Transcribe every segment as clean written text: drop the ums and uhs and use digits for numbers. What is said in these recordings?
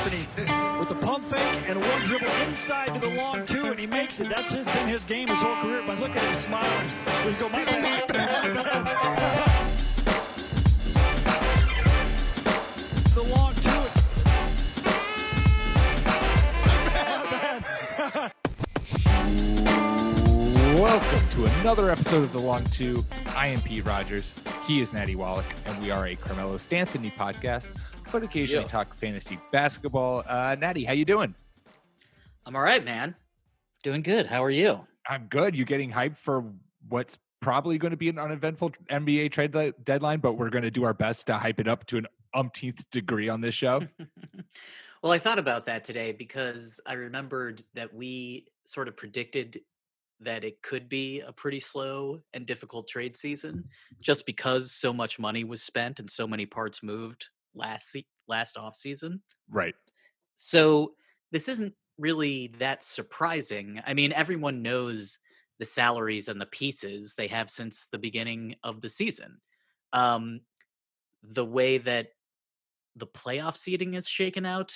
with the pump fake and a one dribble inside to the long two, and he makes it. That's been his game his whole career. But look at him smiling. We go, my bad. The long two. Welcome to another episode of The Long Two. I am Pete Rogers. He is Natty Wallach, and we are a Carmelo Stanthony podcast, but occasionally talk fantasy basketball. Natty, how you doing? I'm all right, man. Doing good. How are you? I'm good. You getting hyped for what's probably going to be an uneventful NBA trade deadline, but we're going to do our best to hype it up to an umpteenth degree on this show. Well, I thought about that today because I remembered that we sort of predicted that it could be a pretty slow and difficult trade season just because so much money was spent and so many parts moved last off season. Right. So this isn't really that surprising. I mean, everyone knows the salaries and the pieces they have since the beginning of the season. The way that the playoff seeding is shaken out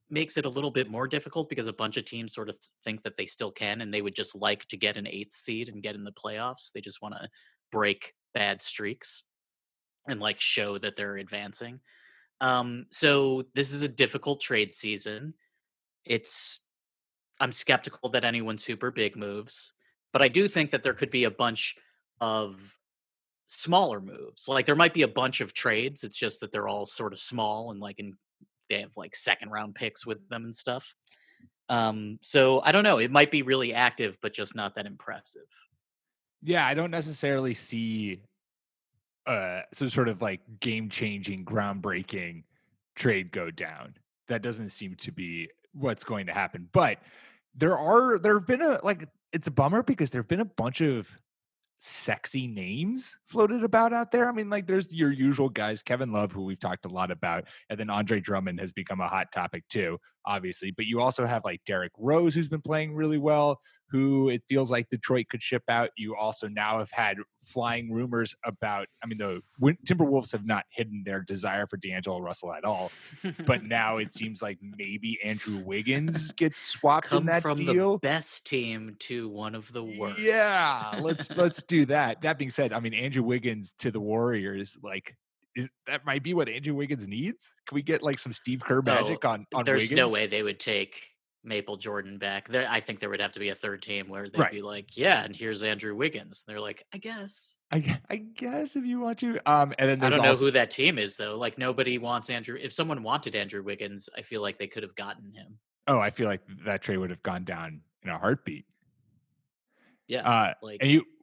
makes it a little bit more difficult because a bunch of teams sort of think that they still can, and they would just like to get an 8th seed and get in the playoffs. They just want to break bad streaks and like show that they're advancing. So this is a difficult trade season. I'm skeptical that anyone super big moves, but I do think that there could be a bunch of smaller moves. Like there might be a bunch of trades. It's just that they're all sort of small and they have like second round picks with them and stuff. So I don't know. It might be really active, but just not that impressive. Yeah, I don't necessarily see some sort of like game-changing, groundbreaking trade go down. That doesn't seem to be what's going to happen. But there have been it's a bummer because there have been a bunch of sexy names floated about out there. I mean, like there's your usual guys, Kevin Love, who we've talked a lot about, and then Andre Drummond has become a hot topic too, obviously. But you also have like Derrick Rose, who's been playing really well, who it feels like Detroit could ship out. You also now have had flying rumors about, I mean, the Timberwolves have not hidden their desire for D'Angelo Russell at all, but now it seems like maybe Andrew Wiggins gets swapped in that from deal. The best team to one of the worst. Yeah, let's do that. That being said, I mean, Andrew Wiggins to the Warriors, like, that might be what Andrew Wiggins needs? Can we get like some Steve Kerr magic on there's Wiggins? No way they would take Maple Jordan back. I think there would have to be a third team where they'd Right. be like, yeah, and here's Andrew Wiggins. They're like, I guess if you want to. And then I don't know who that team is though. Like nobody wants Andrew. If someone wanted Andrew Wiggins, I feel like they could have gotten him. Oh, I feel like that trade would have gone down in a heartbeat. Yeah.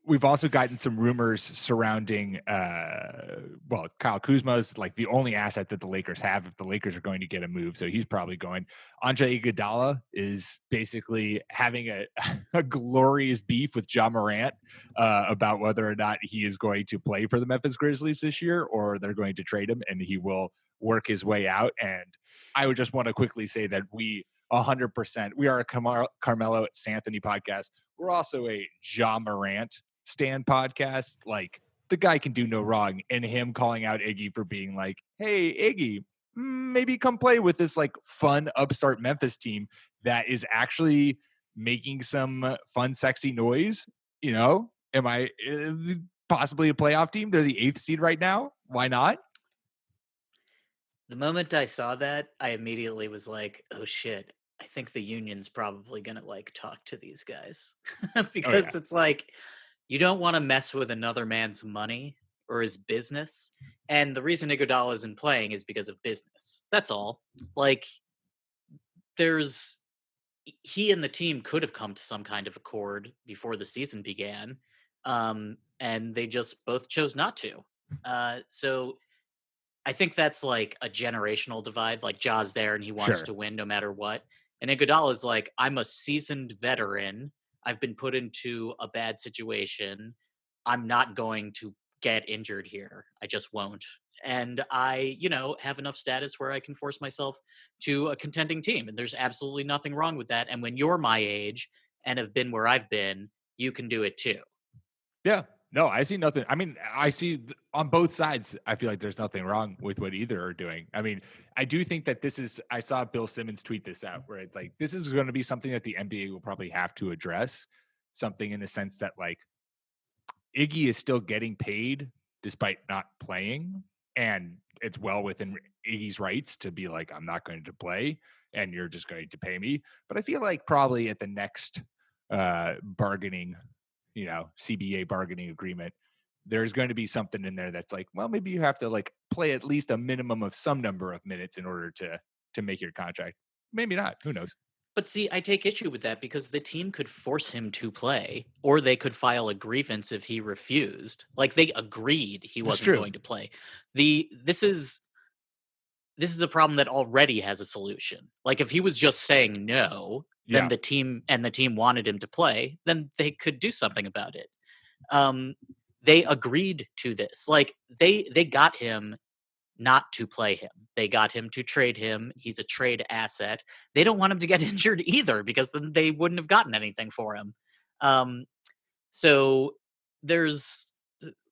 We've also gotten some rumors surrounding, Kyle Kuzma's like the only asset that the Lakers have if the Lakers are going to get a move. So he's probably going. Andre Iguodala is basically having a glorious beef with Ja Morant about whether or not he is going to play for the Memphis Grizzlies this year or they're going to trade him and he will work his way out. And I would just want to quickly say that we are a Carmelo Stanthony podcast. We're also a Ja Morant Stan podcast. Like the guy can do no wrong, and him calling out Iggy for being like, hey Iggy, maybe come play with this like fun upstart Memphis team that is actually making some fun sexy noise. You know, am I possibly a playoff team? They're the 8th seed right now. Why not? The moment I saw that, I immediately was like, oh shit, I think the union's probably going to like talk to these guys because It's like, you don't want to mess with another man's money or his business. And the reason Iguodala isn't playing is because of business. That's all. Like he and the team could have come to some kind of accord before the season began. And they just both chose not to. So I think that's like a generational divide. Like Ja's there and he wants to win no matter what. And Iguodala is like, I'm a seasoned veteran. I've been put into a bad situation. I'm not going to get injured here. I just won't. And I, have enough status where I can force myself to a contending team. And there's absolutely nothing wrong with that. And when you're my age and have been where I've been, you can do it too. Yeah. No, I see nothing. I mean, I see on both sides. I feel like there's nothing wrong with what either are doing. I mean, I do think that this is. I saw Bill Simmons tweet this out, where it's like this is going to be something that the NBA will probably have to address. Something in the sense that like Iggy is still getting paid despite not playing, and it's well within Iggy's rights to be like, I'm not going to play, and you're just going to pay me. But I feel like probably at the next bargaining, CBA bargaining agreement, there's going to be something in there that's like, well, maybe you have to like play at least a minimum of some number of minutes in order to make your contract. Maybe not. Who knows? But see, I take issue with that because the team could force him to play, or they could file a grievance if he refused. Like they agreed he It's wasn't true. going to play. This is a problem that already has a solution. Like if he was just saying no, then Yeah. the team wanted him to play, then they could do something about it. They agreed to this. Like they got him not to play him. They got him to trade him. He's a trade asset. They don't want him to get injured either because then they wouldn't have gotten anything for him. Um, so there's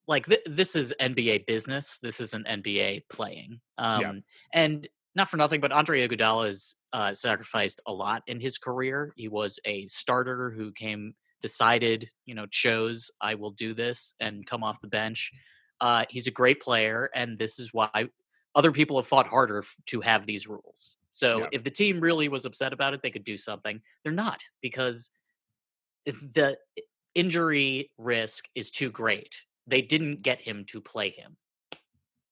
like this is NBA business. This isn't NBA playing. Yeah. And not for nothing, but Andre Iguodala has sacrificed a lot in his career. He was a starter who decided, chose I will do this and come off the bench. He's a great player, and this is why other people have fought harder to have these rules. So Yeah. if the team really was upset about it, they could do something. They're not because the injury risk is too great. They didn't get him to play him.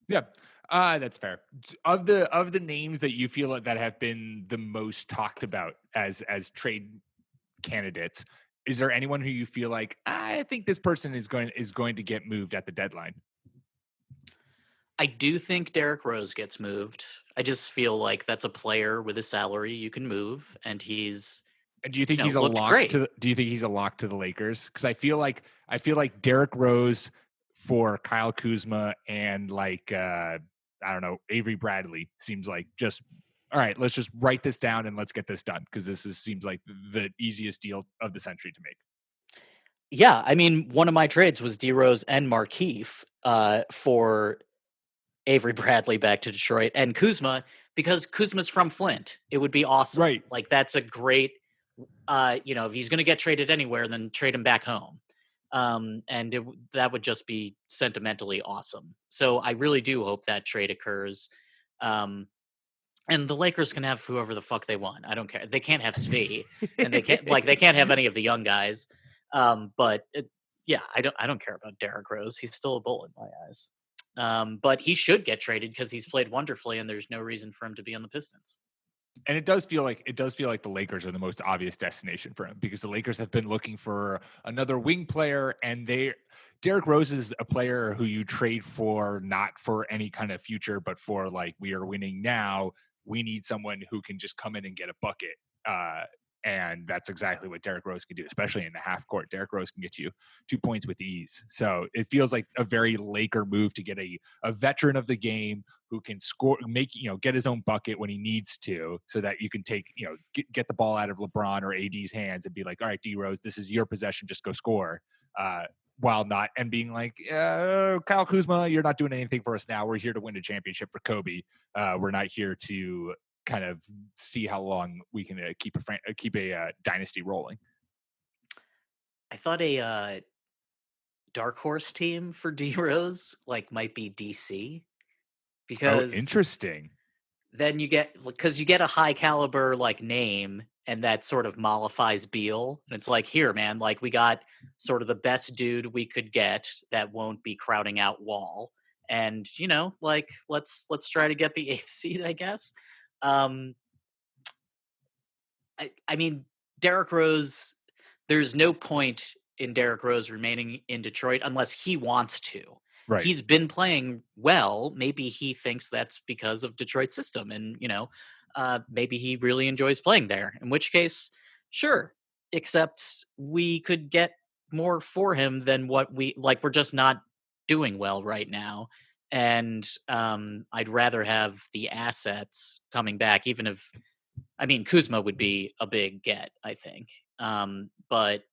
Yeah. That's fair. Of the names that you feel that have been the most talked about as trade candidates, is there anyone who you feel like I think this person is going to get moved at the deadline? I do think Derrick Rose gets moved. I just feel like that's a player with a salary you can move, and he's And do you think he's a looked lock great. do you think he's a lock to the Lakers? Because I feel like Derrick Rose for Kyle Kuzma and like I don't know, Avery Bradley seems like just all right, let's just write this down and let's get this done because seems like the easiest deal of the century to make. Yeah, I mean, one of my trades was D Rose and Markeith for Avery Bradley back to Detroit and Kuzma because Kuzma's from Flint. It would be awesome. Right. Like that's a great if he's going to get traded anywhere, then trade him back home. And that would just be sentimentally awesome. So I really do hope that trade occurs. And the Lakers can have whoever the fuck they want. I don't care. They can't have Svi, and they can't have any of the young guys. I don't care about Derrick Rose. He's still a bull in my eyes. But he should get traded because he's played wonderfully, and there's no reason for him to be on the Pistons. And it does feel like the Lakers are the most obvious destination for him because the Lakers have been looking for another wing player, and Derrick Rose is a player who you trade for not for any kind of future, but for like we are winning now. We need someone who can just come in and get a bucket. And that's exactly what Derrick Rose can do, especially in the half court. Derrick Rose can get you 2 points with ease. So it feels like a very Laker move to get a veteran of the game who can score, get his own bucket when he needs to, so that you can take, get the ball out of LeBron or AD's hands and be like, all right, D Rose, this is your possession, just go score. While not, and being like, Kyle Kuzma, you're not doing anything for us now. We're here to win a championship for Kobe. We're not here to kind of see how long we can keep a dynasty rolling. I thought a dark horse team for D Rose might be DC because interesting. Then you get a high caliber name, and that sort of mollifies Beal. And it's like, here, man, we got sort of the best dude we could get that won't be crowding out Wall. And let's try to get the 8th seed, I guess. I mean, Derrick Rose, there's no point in Derrick Rose remaining in Detroit unless he wants to. Right. He's been playing well. Maybe he thinks that's because of Detroit's system, and maybe he really enjoys playing there. In which case, sure. Except we could get more for him than what we're just not doing well right now. And I'd rather have the assets coming back, even if, I mean, Kuzma would be a big get, I think. But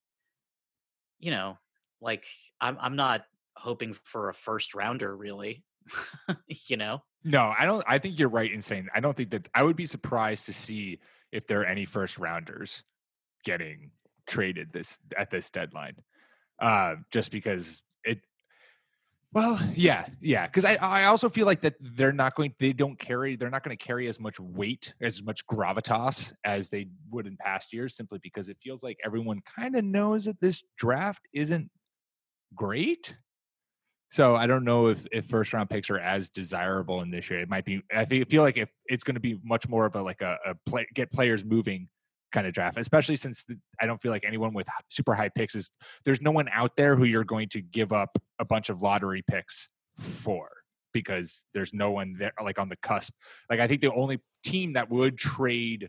Like, I'm not hoping for a first rounder, really. You know? No, I don't. I think you're right in saying I don't think that I would be surprised to see if there are any first rounders getting traded this deadline. Just because it. Well, yeah, because I also feel like that they're not going. They're not going to carry as much weight, as much gravitas as they would in past years, simply because it feels like everyone kind of knows that this draft isn't great. So I don't know if first round picks are as desirable in this year. It might be. Feel like if it's going to be much more of a play, get players moving kind of draft, especially since I don't feel like anyone with super high picks is there's no one out there who you're going to give up a bunch of lottery picks for, because there's no one there like on the cusp. Like I think the only team that would trade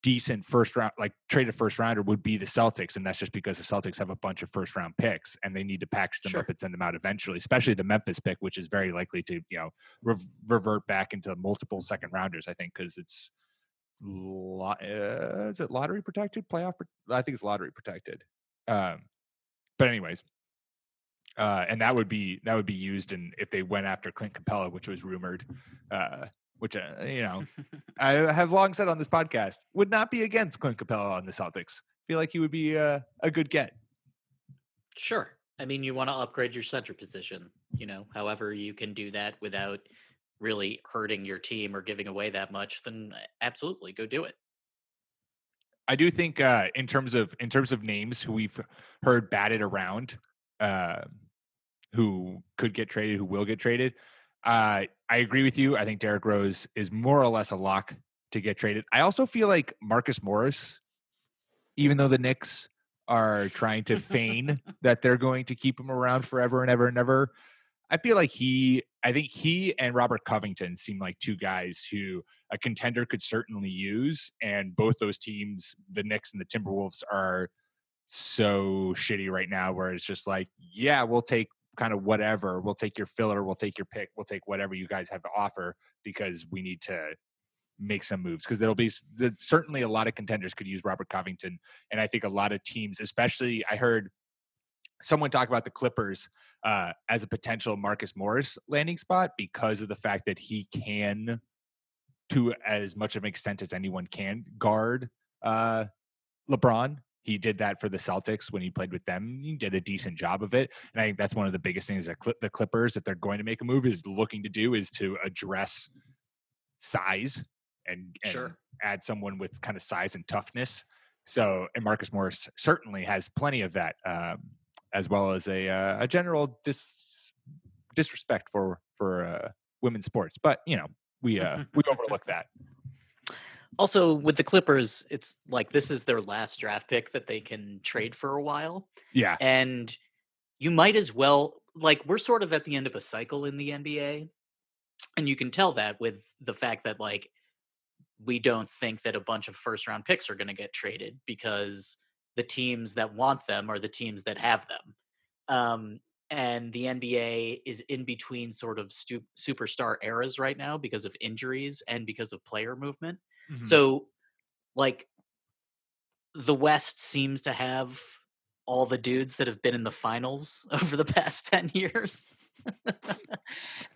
decent first round, like trade a first rounder, would be the Celtics, and that's just because the Celtics have a bunch of first round picks and they need to package them up Sure. and send them out eventually. Especially the Memphis pick, which is very likely to revert back into multiple second rounders. I think because it's is it lottery protected playoff? I think it's lottery protected. But anyways, and that would be used in if they went after Clint Capella, which was rumored. Which I have long said on this podcast, would not be against Clint Capella on the Celtics. Feel like he would be a good get. Sure. I mean, you want to upgrade your center position, however you can do that without really hurting your team or giving away that much, then absolutely go do it. I do think in terms of names who we've heard batted around, who could get traded, who will get traded. I agree with you. I think Derrick Rose is more or less a lock to get traded. I also feel like Marcus Morris, even though the Knicks are trying to feign that they're going to keep him around forever and ever and ever, I feel like I think he and Robert Covington seem like two guys who a contender could certainly use. And both those teams, the Knicks and the Timberwolves, are so shitty right now where it's just like, yeah, we'll take kind of whatever. We'll take your filler. We'll take your pick. We'll take whatever you guys have to offer because we need to make some moves, because certainly a lot of contenders could use Robert Covington. And I think a lot of teams, especially I heard someone talk about the Clippers as a potential Marcus Morris landing spot because of the fact that he can, to as much of an extent as anyone can, guard LeBron. He did that for the Celtics when he played with them. He did a decent job of it. And I think that's one of the biggest things that the Clippers, if they're going to make a move, is looking to do, is to address size and Sure. add someone with kind of size and toughness. So, and Marcus Morris certainly has plenty of that, as well as a general disrespect for women's sports. But we overlook that. Also, with the Clippers, it's like this is their last draft pick that they can trade for a while. Yeah. And you might as well, like, we're sort of at the end of a cycle in the NBA. And you can tell that with the fact that, like, we don't think that a bunch of first round picks are going to get traded because the teams that want them are the teams that have them. And the NBA is in between sort of superstar eras right now because of injuries and because of player movement. Mm-hmm. So, like, the West seems to have all the dudes that have been in the finals over the past 10 years.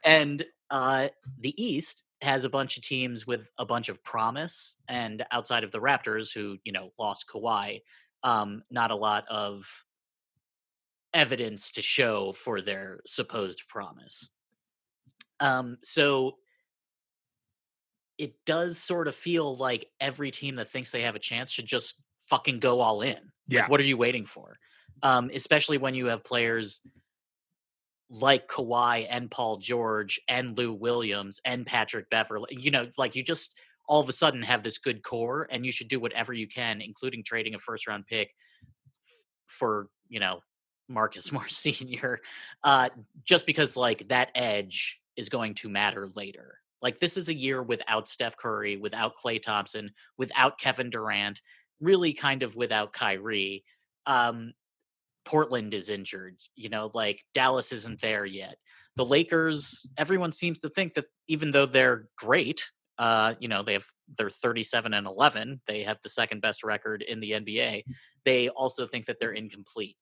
And the East has a bunch of teams with a bunch of promise. And outside of the Raptors, who, lost Kawhi, not a lot of evidence to show for their supposed promise. So it does sort of feel like every team that thinks they have a chance should just fucking go all in. Yeah. Like, what are you waiting for? Especially when you have players like Kawhi and Paul George and Lou Williams and Patrick Beverley. Like, you just all of a sudden have this good core, and you should do whatever you can, including trading a first round pick for, Marcus Morris Sr. Just because, like, that edge is going to matter later. Like, this is a year without Steph Curry, without Klay Thompson, without Kevin Durant, really kind of without Kyrie. Portland is injured, like Dallas isn't there yet. The Lakers, everyone seems to think that even though they're great, they're 37-11, they have the second best record in the NBA. They also think that they're incomplete.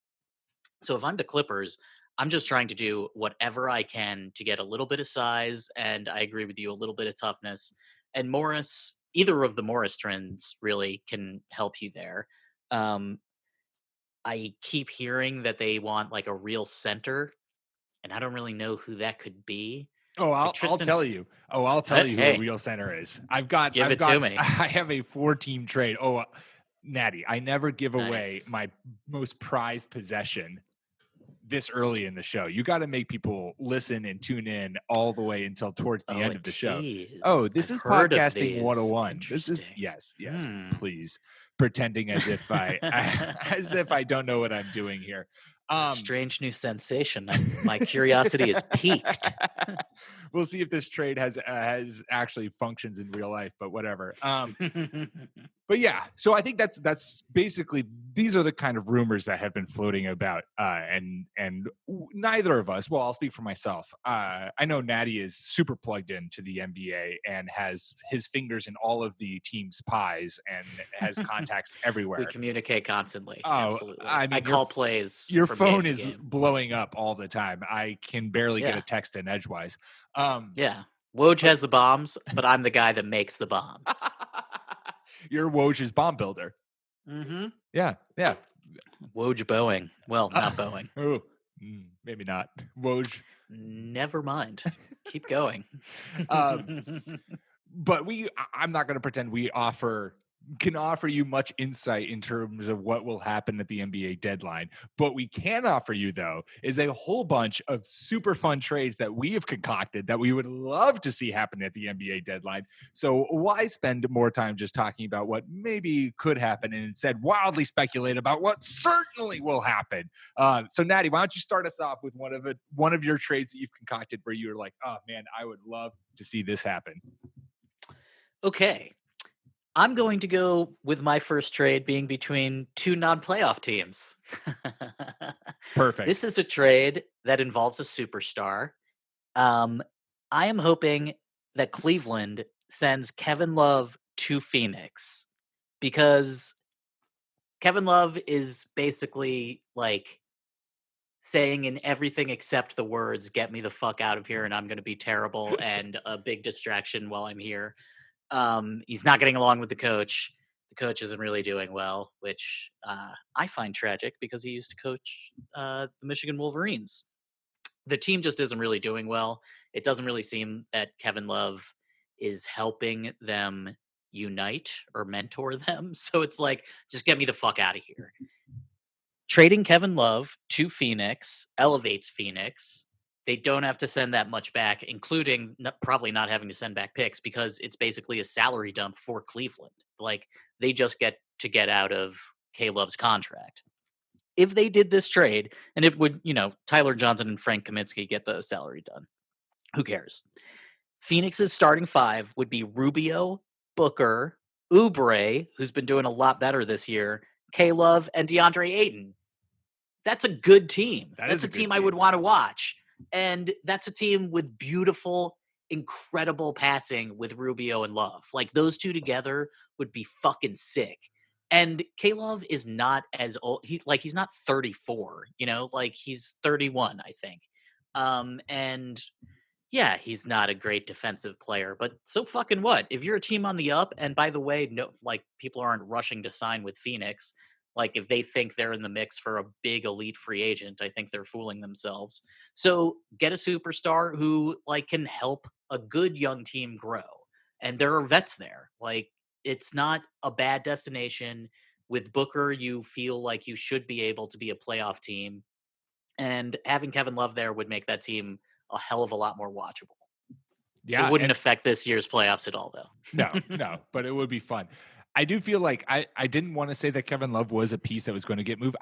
So if I'm the Clippers, I'm just trying to do whatever I can to get a little bit of size, and I agree with you, a little bit of toughness. And Morris, either of the Morris trends really can help you there. Um, I keep hearing that they want like a real center, and I don't really know who that could be. Oh, Like I'll Tristan, tell you. Oh, I'll tell you who a Hey, real center is. give it to me. I have a 4-team trade. Oh, Natty, I never give away Nice. my most prized possession this early in the show. You got to make people listen and tune in all the way until towards the Oh, end a of the show. tease. Oh, this I've is heard of podcasting these. 101. This is Interesting. yes, Hmm. please. Pretending as if I as if I don't know what I'm doing here. A strange new sensation. My curiosity is piqued. We'll see if this trade has actually functions in real life, but whatever. But yeah, so I think that's basically, these are the kind of rumors that have been floating about, and neither of us. Well, I'll speak for myself. I know Natty is super plugged into the NBA and has his fingers in all of the team's pies and has contacts We everywhere. communicate constantly. Oh, Absolutely. I mean, I call plays your from game phone to is game. blowing up all the time. I can barely get Yeah. a text in edgewise. Yeah. Woj has the bombs, but I'm the guy that makes the bombs. You're Woj's bomb builder. Mm-hmm. Yeah. Woj Boeing. Well, not Boeing. Oh, maybe not. Woj. Never mind. Keep going. But I'm not going to pretend we can offer you much insight in terms of what will happen at the NBA deadline. What we can offer you, though, is a whole bunch of super fun trades that we have concocted that we would love to see happen at the NBA deadline. So why spend more time just talking about what maybe could happen and instead wildly speculate about what certainly will happen? So Natty, why don't you start us off with one of your trades that you've concocted where you're like, oh man, I would love to see this happen. Okay. I'm going to go with my first trade being between two non-playoff teams. Perfect. This is a trade that involves a superstar. I am hoping that Cleveland sends Kevin Love to Phoenix because Kevin Love is basically like saying in everything except the words, get me the fuck out of here and I'm going to be terrible and a big distraction while I'm here. He's not getting along with the coach. The coach isn't really doing well, which I find tragic because he used to coach the Michigan Wolverines. The team just isn't really doing well. It doesn't really seem that Kevin Love is helping them unite or mentor them. So it's like, just get me the fuck out of here. Trading Kevin Love to Phoenix elevates Phoenix. They don't have to send that much back, including probably not having to send back picks because it's basically a salary dump for Cleveland. Like they just get to get out of K Love's contract. If they did this trade, and it would, Tyler Johnson and Frank Kaminsky get the salary done. Who cares? Phoenix's starting five would be Rubio, Booker, Oubre, who's been doing a lot better this year, K Love, and DeAndre Ayton. That's a good team. That's a team I would want to watch. And that's a team with beautiful, incredible passing with Rubio and Love. Like those two together would be fucking sick. And K-Love is not as old. He's not 34, like he's 31, I think. And yeah, he's not a great defensive player, but so fucking what? If you're a team on the up, and by the way, no, like people aren't rushing to sign with Phoenix. Like if they think they're in the mix for a big elite free agent, I think they're fooling themselves. So get a superstar who like can help a good young team grow. And there are vets there. Like it's not a bad destination. With Booker, you feel like you should be able to be a playoff team. And having Kevin Love there would make that team a hell of a lot more watchable. Yeah. It wouldn't affect this year's playoffs at all, though. No, but it would be fun. I do feel like I didn't want to say that Kevin Love was a piece that was going to get moved.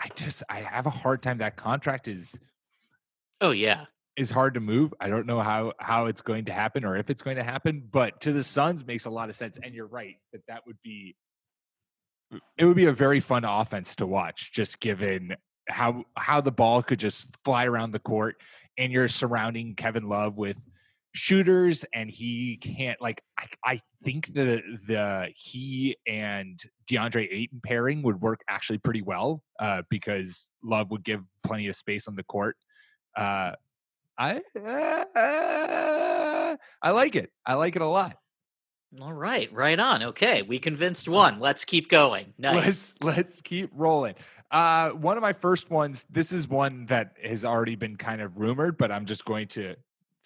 I have a hard time. That contract is hard to move. I don't know how it's going to happen or if it's going to happen, but to the Suns makes a lot of sense. And you're right that would be a very fun offense to watch, just given how the ball could just fly around the court and you're surrounding Kevin Love with shooters, and he can't like. I think he and DeAndre Ayton pairing would work actually pretty well because Love would give plenty of space on the court. I like it. I like it a lot. All right, right on. Okay, we convinced one. Let's keep going. Nice. Let's keep rolling. One of my first ones. This is one that has already been kind of rumored, but I'm just going to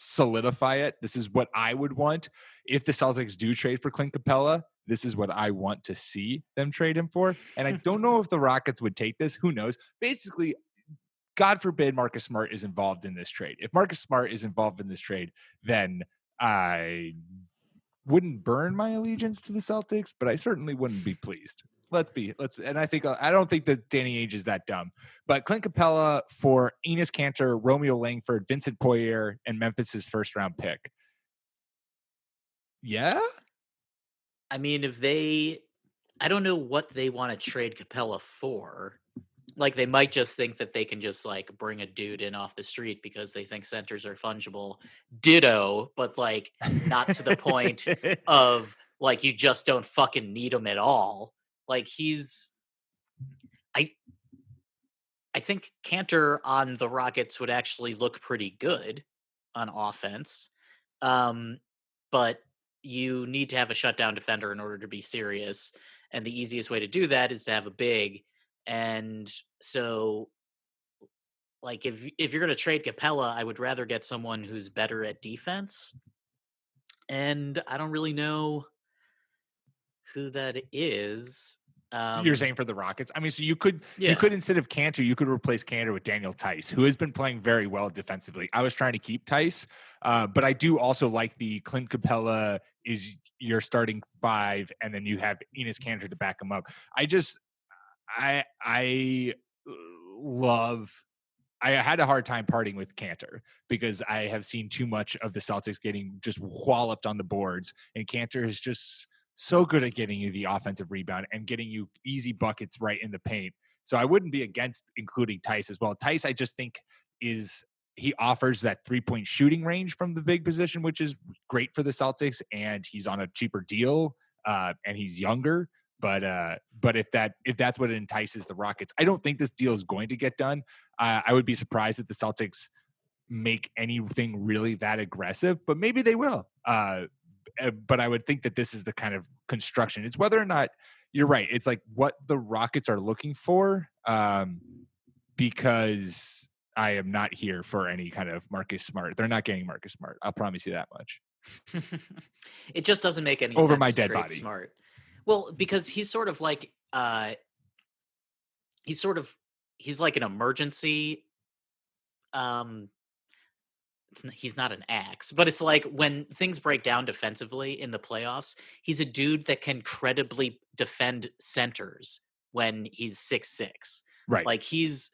solidify it. This is what I would want if the Celtics do trade for Clint Capella. This is what I want to see them trade him for. And I don't know if the Rockets would take this. Who knows? Basically, God forbid Marcus Smart is involved in this trade. If Marcus Smart is involved in this trade, then I wouldn't burn my allegiance to the Celtics, but I certainly wouldn't be pleased. And I don't think that Danny Ainge is that dumb, but Clint Capella for Enes Kanter, Romeo Langford, Vincent Poirier, and Memphis's first round pick. Yeah. I mean, I don't know what they want to trade Capella for. Like, they might just think that they can just like bring a dude in off the street because they think centers are fungible. Ditto, but like not to the point of like you just don't fucking need him at all. Like I think Cantor on the Rockets would actually look pretty good on offense. But you need to have a shutdown defender in order to be serious. And the easiest way to do that is to have a big. And so, like, if you're going to trade Capella, I would rather get someone who's better at defense. And I don't really know who that is. You're saying for the Rockets? I mean, so you could Yeah. instead of Kanter, you could replace Kanter with Daniel Tice, who has been playing very well defensively. I was trying to keep Tice, but I do also like the Clint Capella is your starting five, and then you have Enes Kanter to back him up. I love. I had a hard time parting with Kanter because I have seen too much of the Celtics getting just walloped on the boards, and Kanter is just so good at getting you the offensive rebound and getting you easy buckets right in the paint. So I wouldn't be against including Tice as well. Tice, I just think he offers that 3-point shooting range from the big position, which is great for the Celtics, and he's on a cheaper deal, and he's younger. But if that's what entices the Rockets, I don't think this deal is going to get done. I would be surprised if the Celtics make anything really that aggressive, but maybe they will. But I would think that this is the kind of construction. It's whether or not you're right. It's like what the Rockets are looking for, because I am not here for any kind of Marcus Smart. They're not getting Marcus Smart. I'll promise you that much. It just doesn't make any Over sense my to dead trade body. Smart. Well, because he's sort of like he's like an emergency. He's not an axe, but it's like when things break down defensively in the playoffs, he's a dude that can credibly defend centers when he's 6'6". Right. Like he's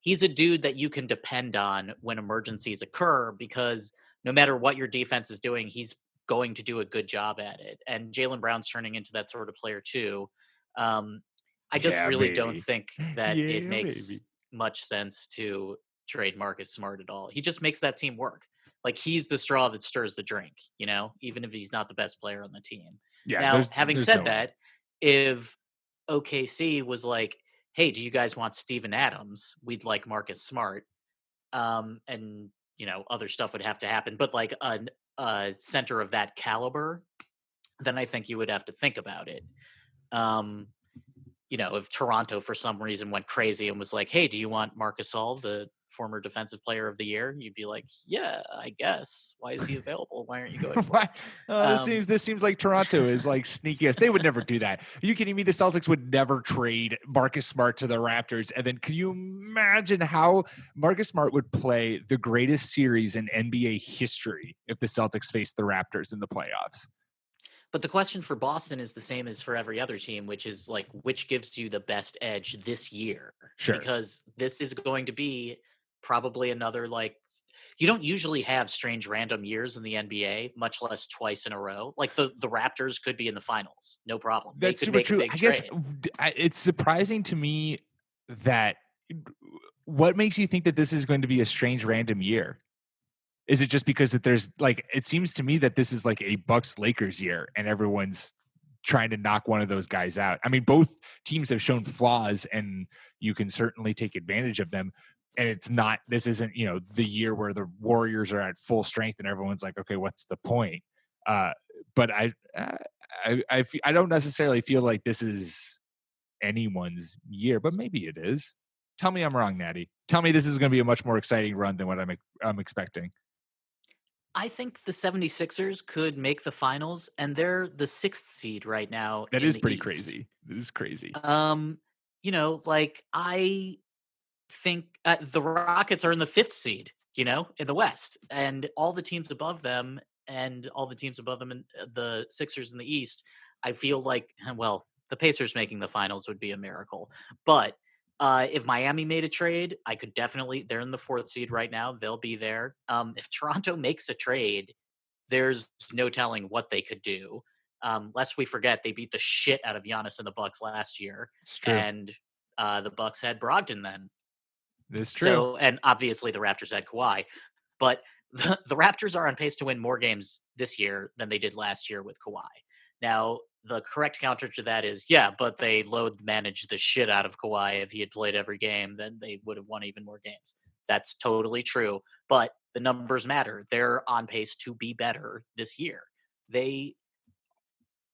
a dude that you can depend on when emergencies occur because no matter what your defense is doing, he's going to do a good job at it. And Jaylen Brown's turning into that sort of player too. I just really don't think that it makes much sense to trade Marcus Smart at all. He just makes that team work. Like he's the straw that stirs the drink, even if he's not the best player on the team. Yeah. Now, having said no that, if OKC was like, hey, do you guys want Steven Adams? We'd like Marcus Smart. And other stuff would have to happen. But like a center of that caliber, then I think you would have to think about it. If Toronto for some reason went crazy and was like, hey, do you want Marc Gasol, the former defensive plair of the year? You'd be like, yeah, I guess. Why is he available? Why aren't you going for it? This seems like Toronto is like sneakiest. They would never do that. Are you kidding me? The Celtics would never trade Marcus Smart to the Raptors. And then can you imagine how Marcus Smart would play the greatest series in NBA history if the Celtics faced the Raptors in the playoffs? But the question for Boston is the same as for every other team, which is like, which gives you the best edge this year? Sure. Because this is going to be probably another, like, you don't usually have strange random years in the NBA, much less twice in a row. Like the Raptors could be in the finals. No problem. That's super true. I guess it's surprising to me that what makes you think that this is going to be a strange random year? Is it just because that there's like, it seems to me that this is like a Bucks Lakers year and everyone's trying to knock one of those guys out. I mean, both teams have shown flaws and you can certainly take advantage of them. And this isn't, the year where the Warriors are at full strength and everyone's like, okay, what's the point? But I don't necessarily feel like this is anyone's year, but maybe it is. Tell me I'm wrong, Natty. Tell me this is going to be a much more exciting run than what I'm expecting. I think the 76ers could make the finals, and they're the 6th seed right now. That in is the pretty East. crazy. It is crazy. I think the Rockets are in the 5th seed, in the West, and all the teams above them in the Sixers in the East. I feel like, well, the Pacers making the finals would be a miracle, but if Miami made a trade, I could definitely. They're in the 4th seed right now. They'll be there. If Toronto makes a trade, there's no telling what they could do. Lest we forget, they beat the shit out of Giannis and the Bucks last year, It's true. and the Bucks had Brogdon then. It's true. So, and obviously the Raptors had Kawhi, but the Raptors are on pace to win more games this year than they did last year with Kawhi. Now, the correct counter to that is, yeah, but they load managed the shit out of Kawhi. If he had played every game, then they would have won even more games. That's totally true. But the numbers matter. They're on pace to be better this year.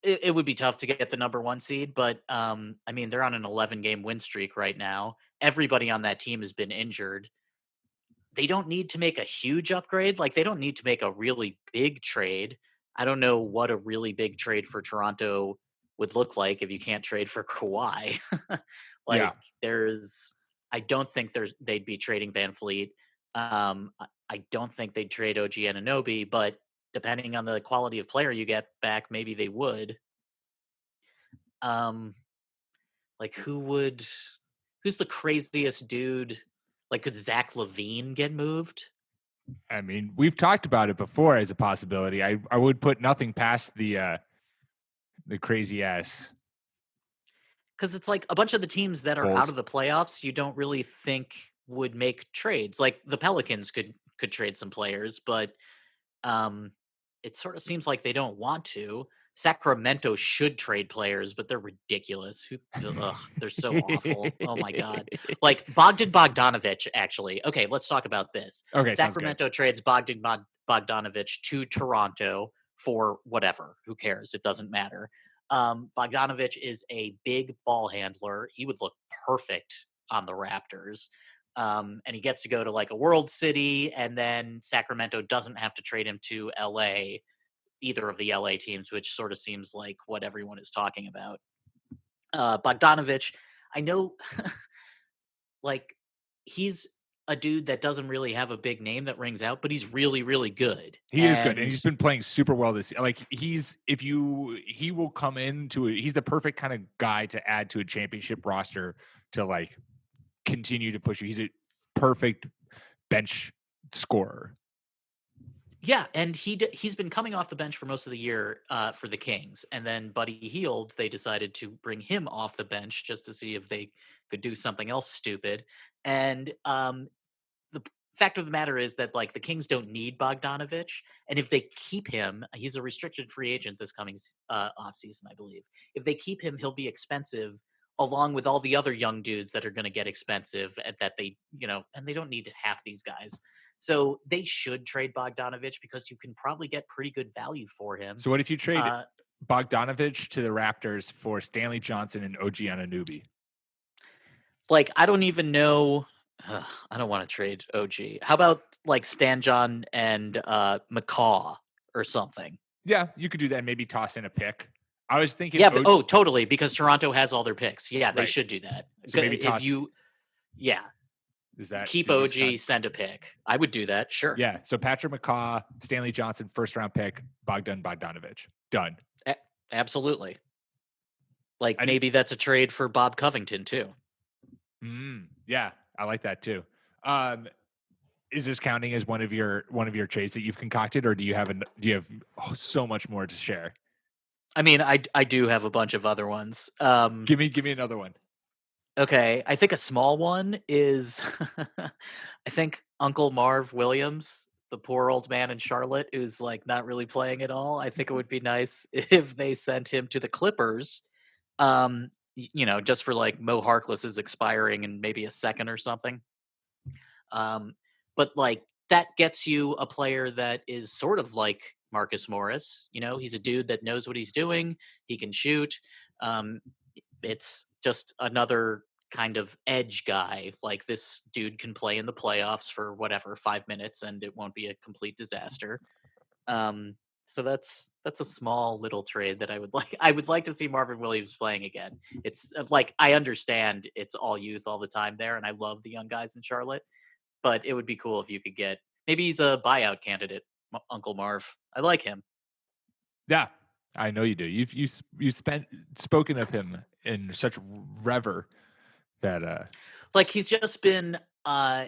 It would be tough to get the number 1 seed, but I mean, they're on an 11-game win streak right now. Everybody on that team has been injured. They don't need to make a huge upgrade. Like, they don't need to make a really big trade. I don't know what a really big trade for Toronto would look like if you can't trade for Kawhi. I don't think they'd be trading Van Fleet. I don't think they'd trade OG Anunoby, but depending on the quality of player you get back, maybe they would. Who's the craziest dude? Like, could Zach LaVine get moved? I mean, we've talked about it before as a possibility. I would put nothing past the crazy ass. Because it's like a bunch of the teams that are Bulls. out of the playoffs, you don't really think would make trades. Like the Pelicans could trade some players, but it sort of seems like they don't want to. Sacramento should trade players, but they're ridiculous. They're so awful. Oh my God. Like Bogdanovich, actually. Okay, let's talk about this. Okay, Sacramento trades Bogdanovich to Toronto for whatever. Who cares? It doesn't matter. Bogdanovich is a big ball handler. He would look perfect on the Raptors. And he gets to go to like a world city, and then Sacramento doesn't have to trade him to LA, either of the LA teams, which sort of seems like what everyone is talking about. Bogdanovich, I know, like, he's a dude that doesn't really have a big name that rings out, but he's really, really good. He is good, and he's been playing super well this year. Like, he will come into it. He's the perfect kind of guy to add to a championship roster to like continue to push you. He's a perfect bench scorer. Yeah, and he's been coming off the bench for most of the year for the Kings, and then Buddy Hield, they decided to bring him off the bench just to see if they could do something else stupid. And the fact of the matter is that like the Kings don't need Bogdanovich, and if they keep him, he's a restricted free agent this coming offseason, I believe. If they keep him, he'll be expensive, along with all the other young dudes that are going to get expensive that they, and they don't need half these guys. So they should trade Bogdanovich because you can probably get pretty good value for him. So what if you trade Bogdanovich to the Raptors for Stanley Johnson and OG Anunoby? Like, I don't even know. I don't want to trade OG. How about like Stan John and McCaw or something? Yeah, you could do that and maybe toss in a pick. I was thinking. Yeah, but, totally, because Toronto has all their picks. Yeah, they Right. should do that. So maybe is that keep OG, send a pick. I would do that, sure. Yeah, so Patrick McCaw, Stanley Johnson, first round pick, Bogdanovich. Done. Absolutely. Like maybe that's a trade for Bob Covington too. Yeah, I like that too. Is this counting as one of your trades that you've concocted, or do you have so much more to share? I mean, I do have a bunch of other ones. Give me another one. Okay, I think a small one is I think Uncle Marv Williams the poor old man in Charlotte who's like not really playing at all. I think it would be nice if they sent him to the Clippers. Just for like Mo Harkless is expiring in maybe a second or something. But like that gets you a player that is sort of like Marcus Morris. He's a dude that knows what he's doing. He can shoot. Um, it's just another kind of edge guy. Like this dude can play in the playoffs for whatever 5 minutes, and it won't be a complete disaster. So that's a small little trade that I would like. I would like to see Marvin Williams playing again. It's like I understand it's all youth all the time there, and I love the young guys in Charlotte. But it would be cool if you could get maybe he's a buyout candidate, Uncle Marv. I like him. Yeah, I know you do. You've spoken of him in such rever that Like he's just been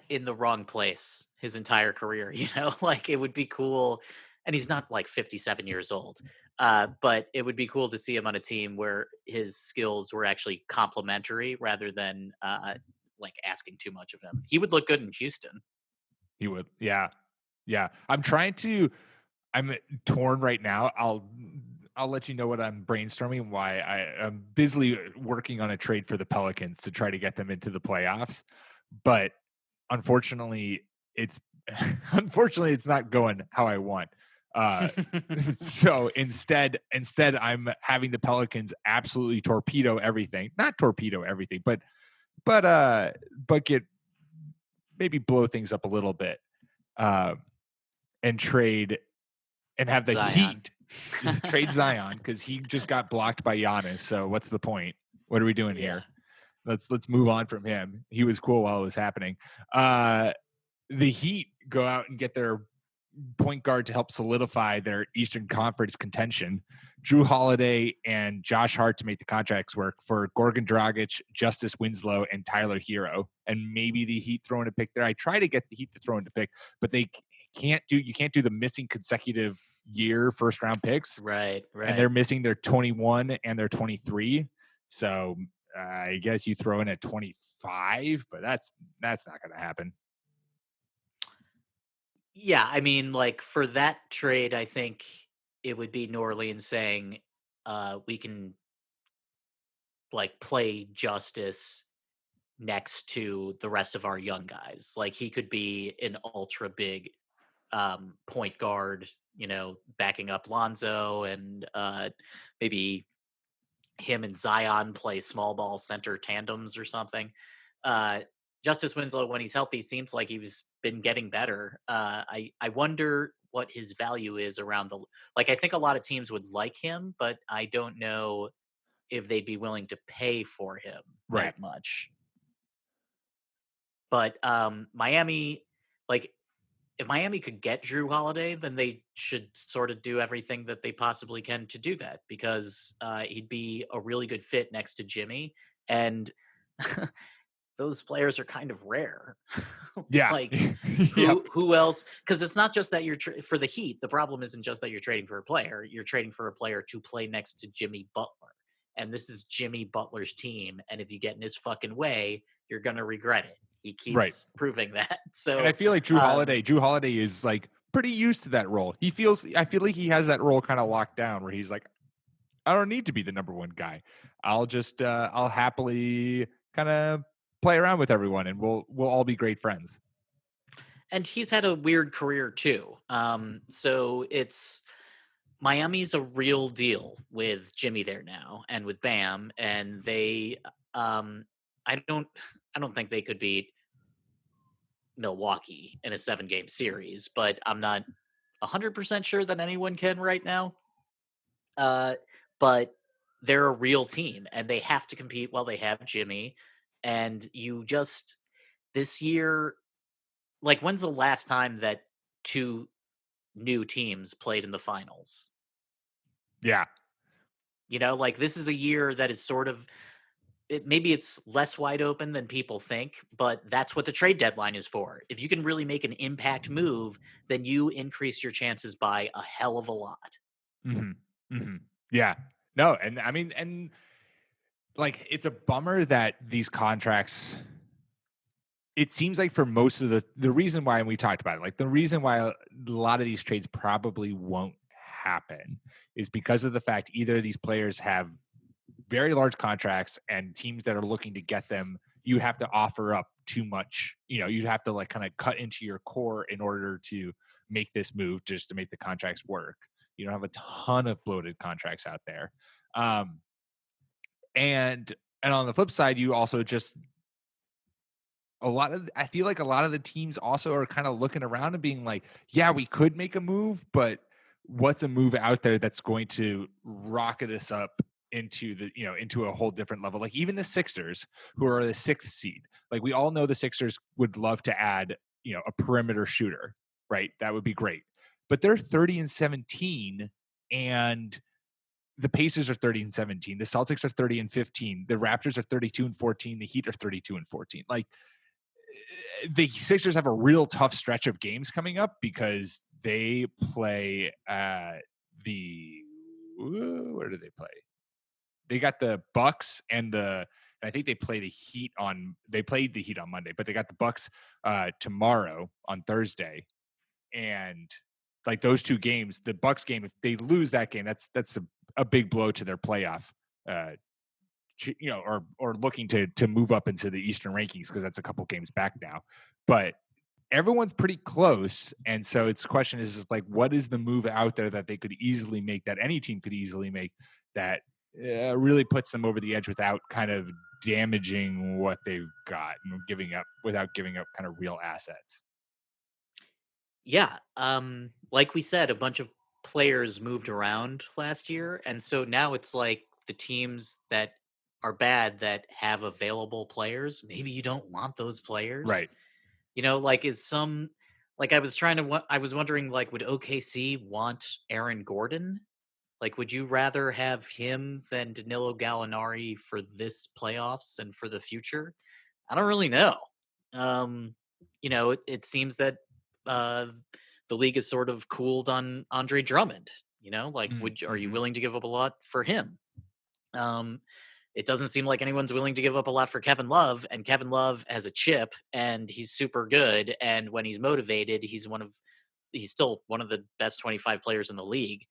in the wrong place his entire career, Like it would be cool, and he's not like 57 years old. But it would be cool to see him on a team where his skills were actually complementary rather than like asking too much of him. He would look good in Houston. he would. Yeah, yeah. I'm torn right now. I'll let you know what I'm brainstorming. Why I'm busily working on a trade for the Pelicans to try to get them into the playoffs, but unfortunately, it's not going how I want. So instead, I'm having the Pelicans absolutely torpedo everything. Not torpedo everything, but get maybe blow things up a little bit, and trade and have the Zion. Heat trade Zion because he just got blocked by Giannis. So what's the point? What are we doing here? Let's move on from him. He was cool while it was happening. The Heat go out and get their point guard to help solidify their Eastern Conference contention. Drew Holiday and Josh Hart to make the contracts work for Gorgon Dragic, Justice Winslow, and Tyler Hero. And maybe the Heat throw in a pick there. I try to get the Heat to throw in a pick, but you can't do the missing consecutive year first round picks. Right. And they're missing their 21 and their 23. So I guess you throw in at 25, but that's not going to happen. Yeah, I mean, like for that trade, I think it would be New Orleans saying, we can like play Justice next to the rest of our young guys. Like he could be an ultra big point guard, backing up Lonzo, and maybe him and Zion play small ball center tandems or something. Justice Winslow, when he's healthy, seems like he's been getting better. I wonder what his value is around the like. I think a lot of teams would like him, but I don't know if they'd be willing to pay for him that much. But Miami, like if Miami could get Drew Holiday, then they should sort of do everything that they possibly can to do that because he'd be a really good fit next to Jimmy. And those players are kind of rare. Yeah. Like who else? Because it's not just that you're for the Heat. The problem isn't just that you're trading for a player. You're trading for a player to play next to Jimmy Butler. And this is Jimmy Butler's team. And if you get in his fucking way, you're going to regret it. He keeps proving that. So, and I feel like Drew Holiday is like pretty used to that role. I feel like he has that role kind of locked down where he's like, I don't need to be the number one guy. I'll just, I'll happily kind of play around with everyone and we'll all be great friends. And he's had a weird career too. So Miami's a real deal with Jimmy there now and with Bam, and they, I don't think they could beat Milwaukee in a 7-game series, but I'm not 100% sure that anyone can right now. But they're a real team and they have to compete while they have Jimmy. And this year, like when's the last time that two new teams played in the finals? Yeah. Like this is a year that is sort of maybe it's less wide open than people think, but that's what the trade deadline is for. If you can really make an impact move, then you increase your chances by a hell of a lot. Mm-hmm. Mm-hmm. Yeah. No, and I mean, and like it's a bummer that these contracts it seems like for most of the reason why, and we talked about it, like the reason why a lot of these trades probably won't happen is because of the fact either these players have very large contracts and teams that are looking to get them, you have to offer up too much. You'd have to like kind of cut into your core in order to make this move just to make the contracts work. You don't have a ton of bloated contracts out there. And on the flip side, you also just I feel like a lot of the teams also are kind of looking around and being like, yeah, we could make a move, but what's a move out there that's going to rocket us up into into a whole different level? Like even the Sixers, who are the 6th seed, like we all know the Sixers would love to add, a perimeter shooter, right? That would be great. But they're 30-17, and the Pacers are 30-17. The Celtics are 30-15. The Raptors are 32-14. The Heat are 32-14. Like, the Sixers have a real tough stretch of games coming up because they play where do they play? They got the Bucks and I think they play the Heat they played the Heat on Monday, but they got the Bucks tomorrow on Thursday. And like those two games, the Bucks game, if they lose that game, that's a big blow to their playoff or looking to move up into the Eastern rankings, because that's a couple games back now. But everyone's pretty close, and so the question is like, what is the move out there that they could easily make, that any team could easily make, that really puts them over the edge without kind of damaging what they've got and without giving up kind of real assets? Yeah, like we said, a bunch of players moved around last year, and so now it's like the teams that are bad that have available players, maybe you don't want those players. Right. Like I was wondering, like, would OKC want Aaron Gordon? Like, would you rather have him than Danilo Gallinari for this playoffs and for the future? I don't really know. It seems that uh, the league is sort of cooled on Andre Drummond. Like, are you Mm-hmm. willing to give up a lot for him? It doesn't seem like anyone's willing to give up a lot for Kevin Love, and Kevin Love has a chip, and he's super good. And when he's motivated, he's still one of the best 25 players in the league.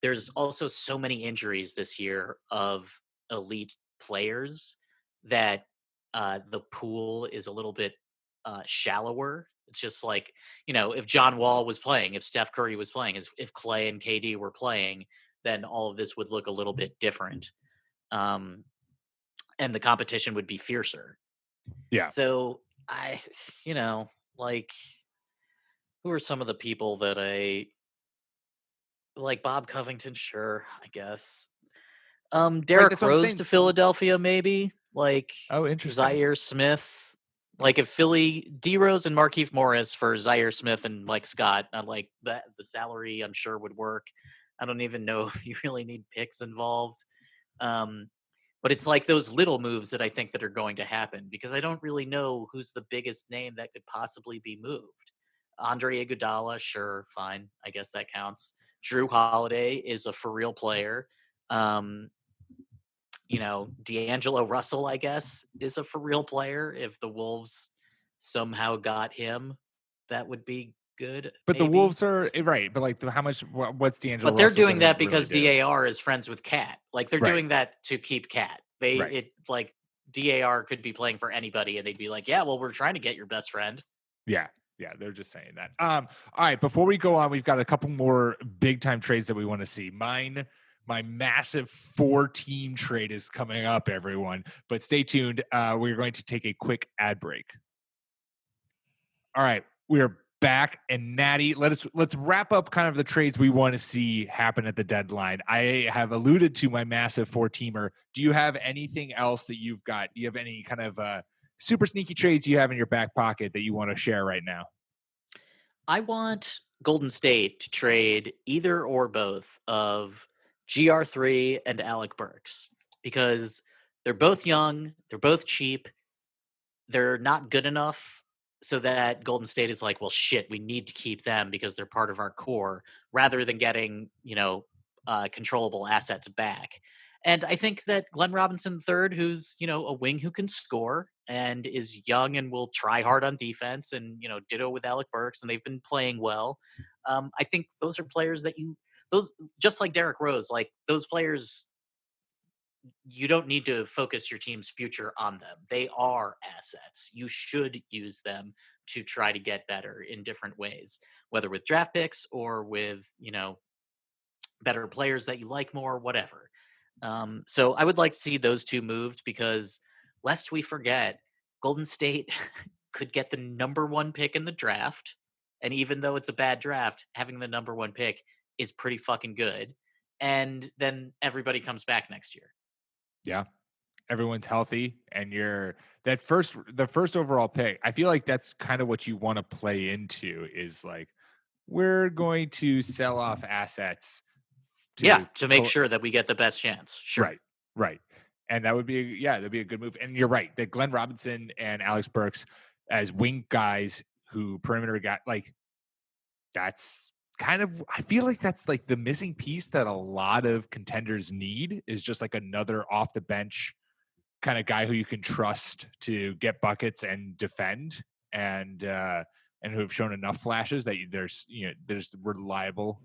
There's also so many injuries this year of elite players that the pool is a little bit shallower. It's just like, if John Wall was playing, if Steph Curry was playing, if Clay and KD were playing, then all of this would look a little bit different. And the competition would be fiercer. Yeah. So like, who are some of the people that I like? Bob Covington, sure, I guess. Derrick Rose to Philadelphia, maybe. Like, oh, interesting. Zaire Smith. Like, if Philly, D Rose and Markieff Morris for Zaire Smith and like Scott, like that, the salary I'm sure would work. I don't even know if you really need picks involved. But it's like those little moves that I think that are going to happen, because I don't really know who's the biggest name that could possibly be moved. Andre Iguodala, sure, fine. I guess that counts. Drew Holiday is a for real player. D'Angelo Russell, I guess, is a for real player. If the Wolves somehow got him, that would be good. But maybe. the Wolves are right. But like, how much? What's D'Angelo? But they're Russell doing that because really DAR is friends with Cat. Like, they're doing that to keep Cat. Like DAR could be playing for anybody, and they'd be like, "Yeah, well, we're trying to get your best friend." Yeah, they're just saying that. All right, before we go on, we've got a couple more big time trades that we want to see. My massive 4-team trade is coming up, everyone. But stay tuned. We're going to take a quick ad break. All right, we are back, and Natty, let's wrap up kind of the trades we want to see happen at the deadline. I have alluded to my massive 4-teamer. Do you have anything else that you've got? Do you have any kind of super sneaky trades you have in your back pocket that you want to share right now? I want Golden State to trade either or both of GR3 and Alec Burks, because they're both young, they're both cheap, they're not good enough so that Golden State is like, well, shit, we need to keep them because they're part of our core, rather than getting, controllable assets back. And I think that Glenn Robinson III, who's, a wing who can score and is young and will try hard on defense, and, ditto with Alec Burks, and they've been playing well. I think those are players that those, just like Derrick Rose, like those players, you don't need to focus your team's future on them. They are assets. You should use them to try to get better in different ways, whether with draft picks or with, better players that you like more, whatever. So I would like to see those two moved because, lest we forget, Golden State could get the number 1 pick in the draft. And even though it's a bad draft, having the number 1 pick is pretty fucking good. And then everybody comes back next year. Yeah. Everyone's healthy, and the first overall pick. I feel like that's kind of what you want to play into, is like, we're going to sell off assets to make sure that we get the best chance. Sure. Right. And that'd be a good move. And you're right, that Glenn Robinson and Alex Burks as wing guys who perimeter guy, like, that's kind of, I feel like that's like the missing piece that a lot of contenders need, is just like another off the bench kind of guy who you can trust to get buckets and defend, and who have shown enough flashes that there's reliable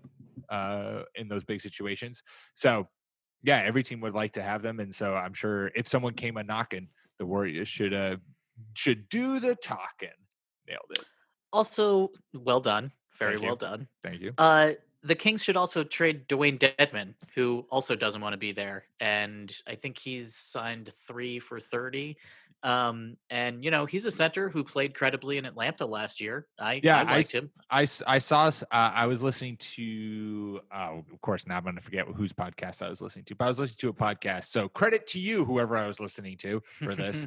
in those big situations. So yeah, every team would like to have them, and so I'm sure if someone came a knocking, the Warriors should do the talking. Nailed it. Also, well done. Very well done. Thank you. The Kings should also trade Dwayne Dedman, who also doesn't want to be there, and I think he's signed 3 for $30. And he's a center who played credibly in Atlanta last year. I liked him. I saw. I was listening to. Of course, now I'm going to forget whose podcast I was listening to, but I was listening to a podcast. So credit to you, whoever I was listening to, for this.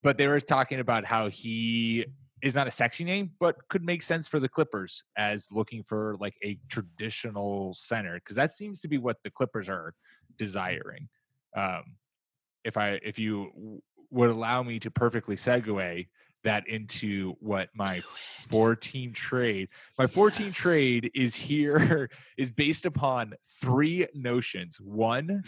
But they were talking about how he is not a sexy name, but could make sense for the Clippers as looking for like a traditional center, because that seems to be what the Clippers are desiring. If you would allow me to perfectly segue that into what my 4-team trade. My 4-team trade is based upon 3 notions. 1,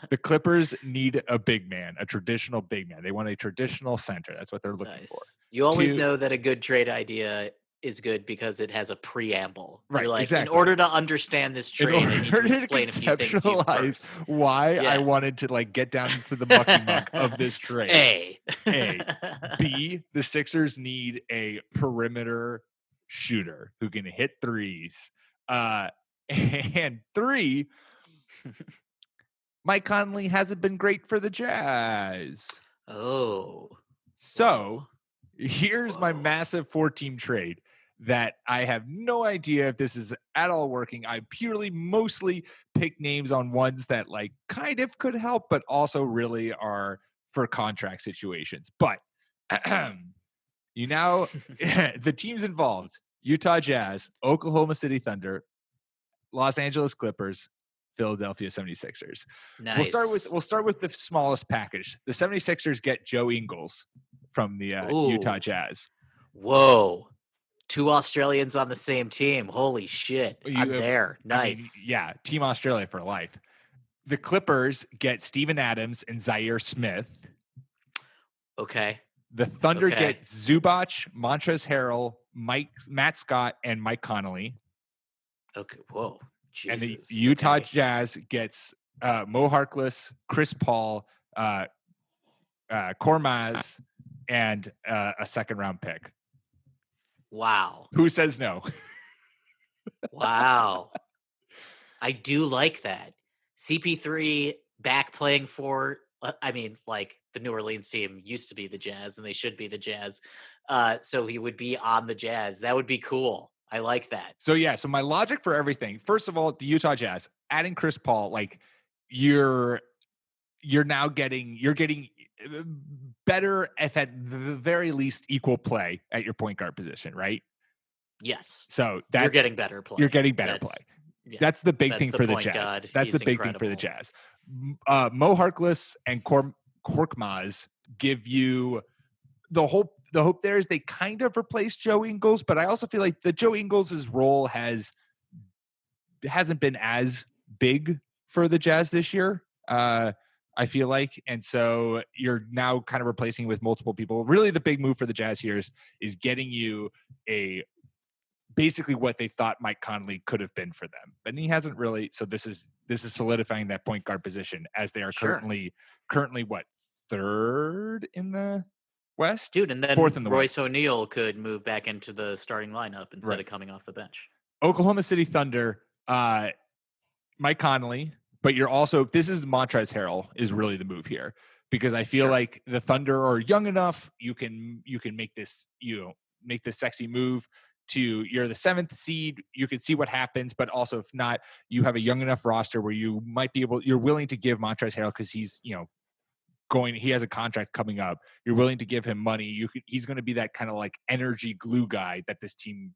the Clippers need a big man, a traditional big man. They want a traditional center. That's what they're looking for. You always know that a good trade idea is good because it has a preamble. Right, You're like, exactly. In order to understand this trade, I need to explain a few things to you first. Why I wanted to like get down into the mucky muck of this trade. A. B, the Sixers need a perimeter shooter who can hit threes. And 3, Mike Conley hasn't been great for the Jazz. Oh. So here's my massive 4-team trade that I have no idea if this is at all working. I mostly pick names on ones that like kind of could help, but also really are for contract situations. But the teams involved: Utah Jazz, Oklahoma City Thunder, Los Angeles Clippers, Philadelphia 76ers. Nice. We'll start with the smallest package. The 76ers get Joe Ingles from the Utah Jazz. Whoa. 2 Australians on the same team. Holy shit. I'm there. Nice. Team Australia for life. The Clippers get Steven Adams and Zaire Smith. Okay. The Thunder get Zubac, Montrezl Harrell, Matt Scott, and Mike Conley. Okay. Whoa. Jesus. And the Utah Jazz gets Mo Harkless, Chris Paul, Kormaz, and a 2nd-round pick. Wow. Who says no? Wow. I do like that. CP3 back playing for, like the New Orleans team used to be the Jazz, and they should be the Jazz. So he would be on the Jazz. That would be cool. I like that. So my logic for everything, first of all, the Utah Jazz, adding Chris Paul, like you're getting better, if at the very least equal play at your point guard position, right? Yes. So you're getting better play. You're getting better play. Yeah, that's the big thing for the Jazz. God. That's the big thing for the Jazz. Mo Harkless and Korkmaz give you the hope there is they kind of replace Joe Ingles, but I also feel like the Joe Ingles' role hasn't been as big for the Jazz this year. I feel like. And so you're now kind of replacing with multiple people. Really, the big move for the Jazz here is getting you a basically what they thought Mike Conley could have been for them, but he hasn't really. So this is solidifying that point guard position as they are Sure. currently what, third in the West, Dude, and fourth then in the Royce West, O'Neal could move back into the starting lineup instead right? of coming off the bench. Oklahoma City Thunder, Mike Conley, but you're also, this is Montrezl Harrell is really the move here, because I feel Sure. like the Thunder are young enough. You can make this, make this sexy move to, you're the 7th seed. You can see what happens, but also if not, you have a young enough roster where you might be able, you're willing to give Montrezl Harrell, because he's, he has a contract coming up. You're willing to give him money. He's going to be that kind of like energy glue guy that this team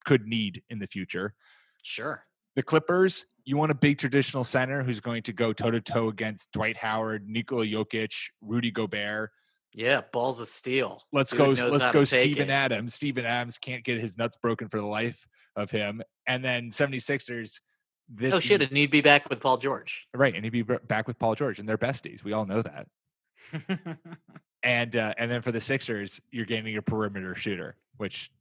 could need in the future. Sure. The Clippers, you want a big traditional center who's going to go toe-to-toe against Dwight Howard, Nikola Jokic, Rudy Gobert. Yeah, balls of steel. Let's Dude go knows how to take Steven it. Adams. Steven Adams can't get his nuts broken for the life of him. And then 76ers, Oh shit, and he'd be back with Paul George. right, and he'd be back with Paul George, and they're besties. We all know that. And then for the Sixers, you're gaining a perimeter shooter, which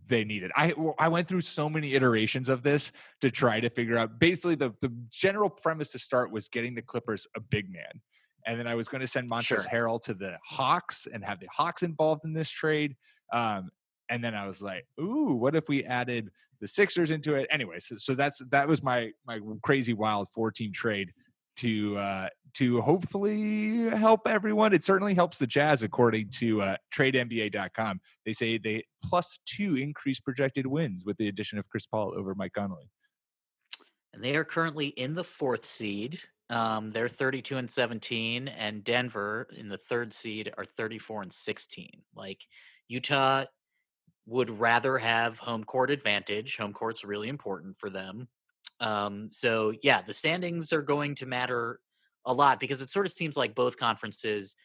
they needed. I went through so many iterations of this to try to figure out. Basically, the general premise to start was getting the Clippers a big man, and then I was going to send Montrezl Harrell to the Hawks and have the Hawks involved in this trade. And then I was like, ooh, what if we added the Sixers into it? Anyway, so that was my crazy wild 4-team trade to hopefully help everyone. It certainly helps the Jazz, according to TradeNBA.com. They say they +2 increased projected wins with the addition of Chris Paul over Mike Conley. And they are currently in the 4th seed. They're 32-17, and Denver in the 3rd seed are 34-16. Like, Utah would rather have home court advantage. Home court's really important for them. So yeah, the standings are going to matter a lot, because it sort of seems like both conferences,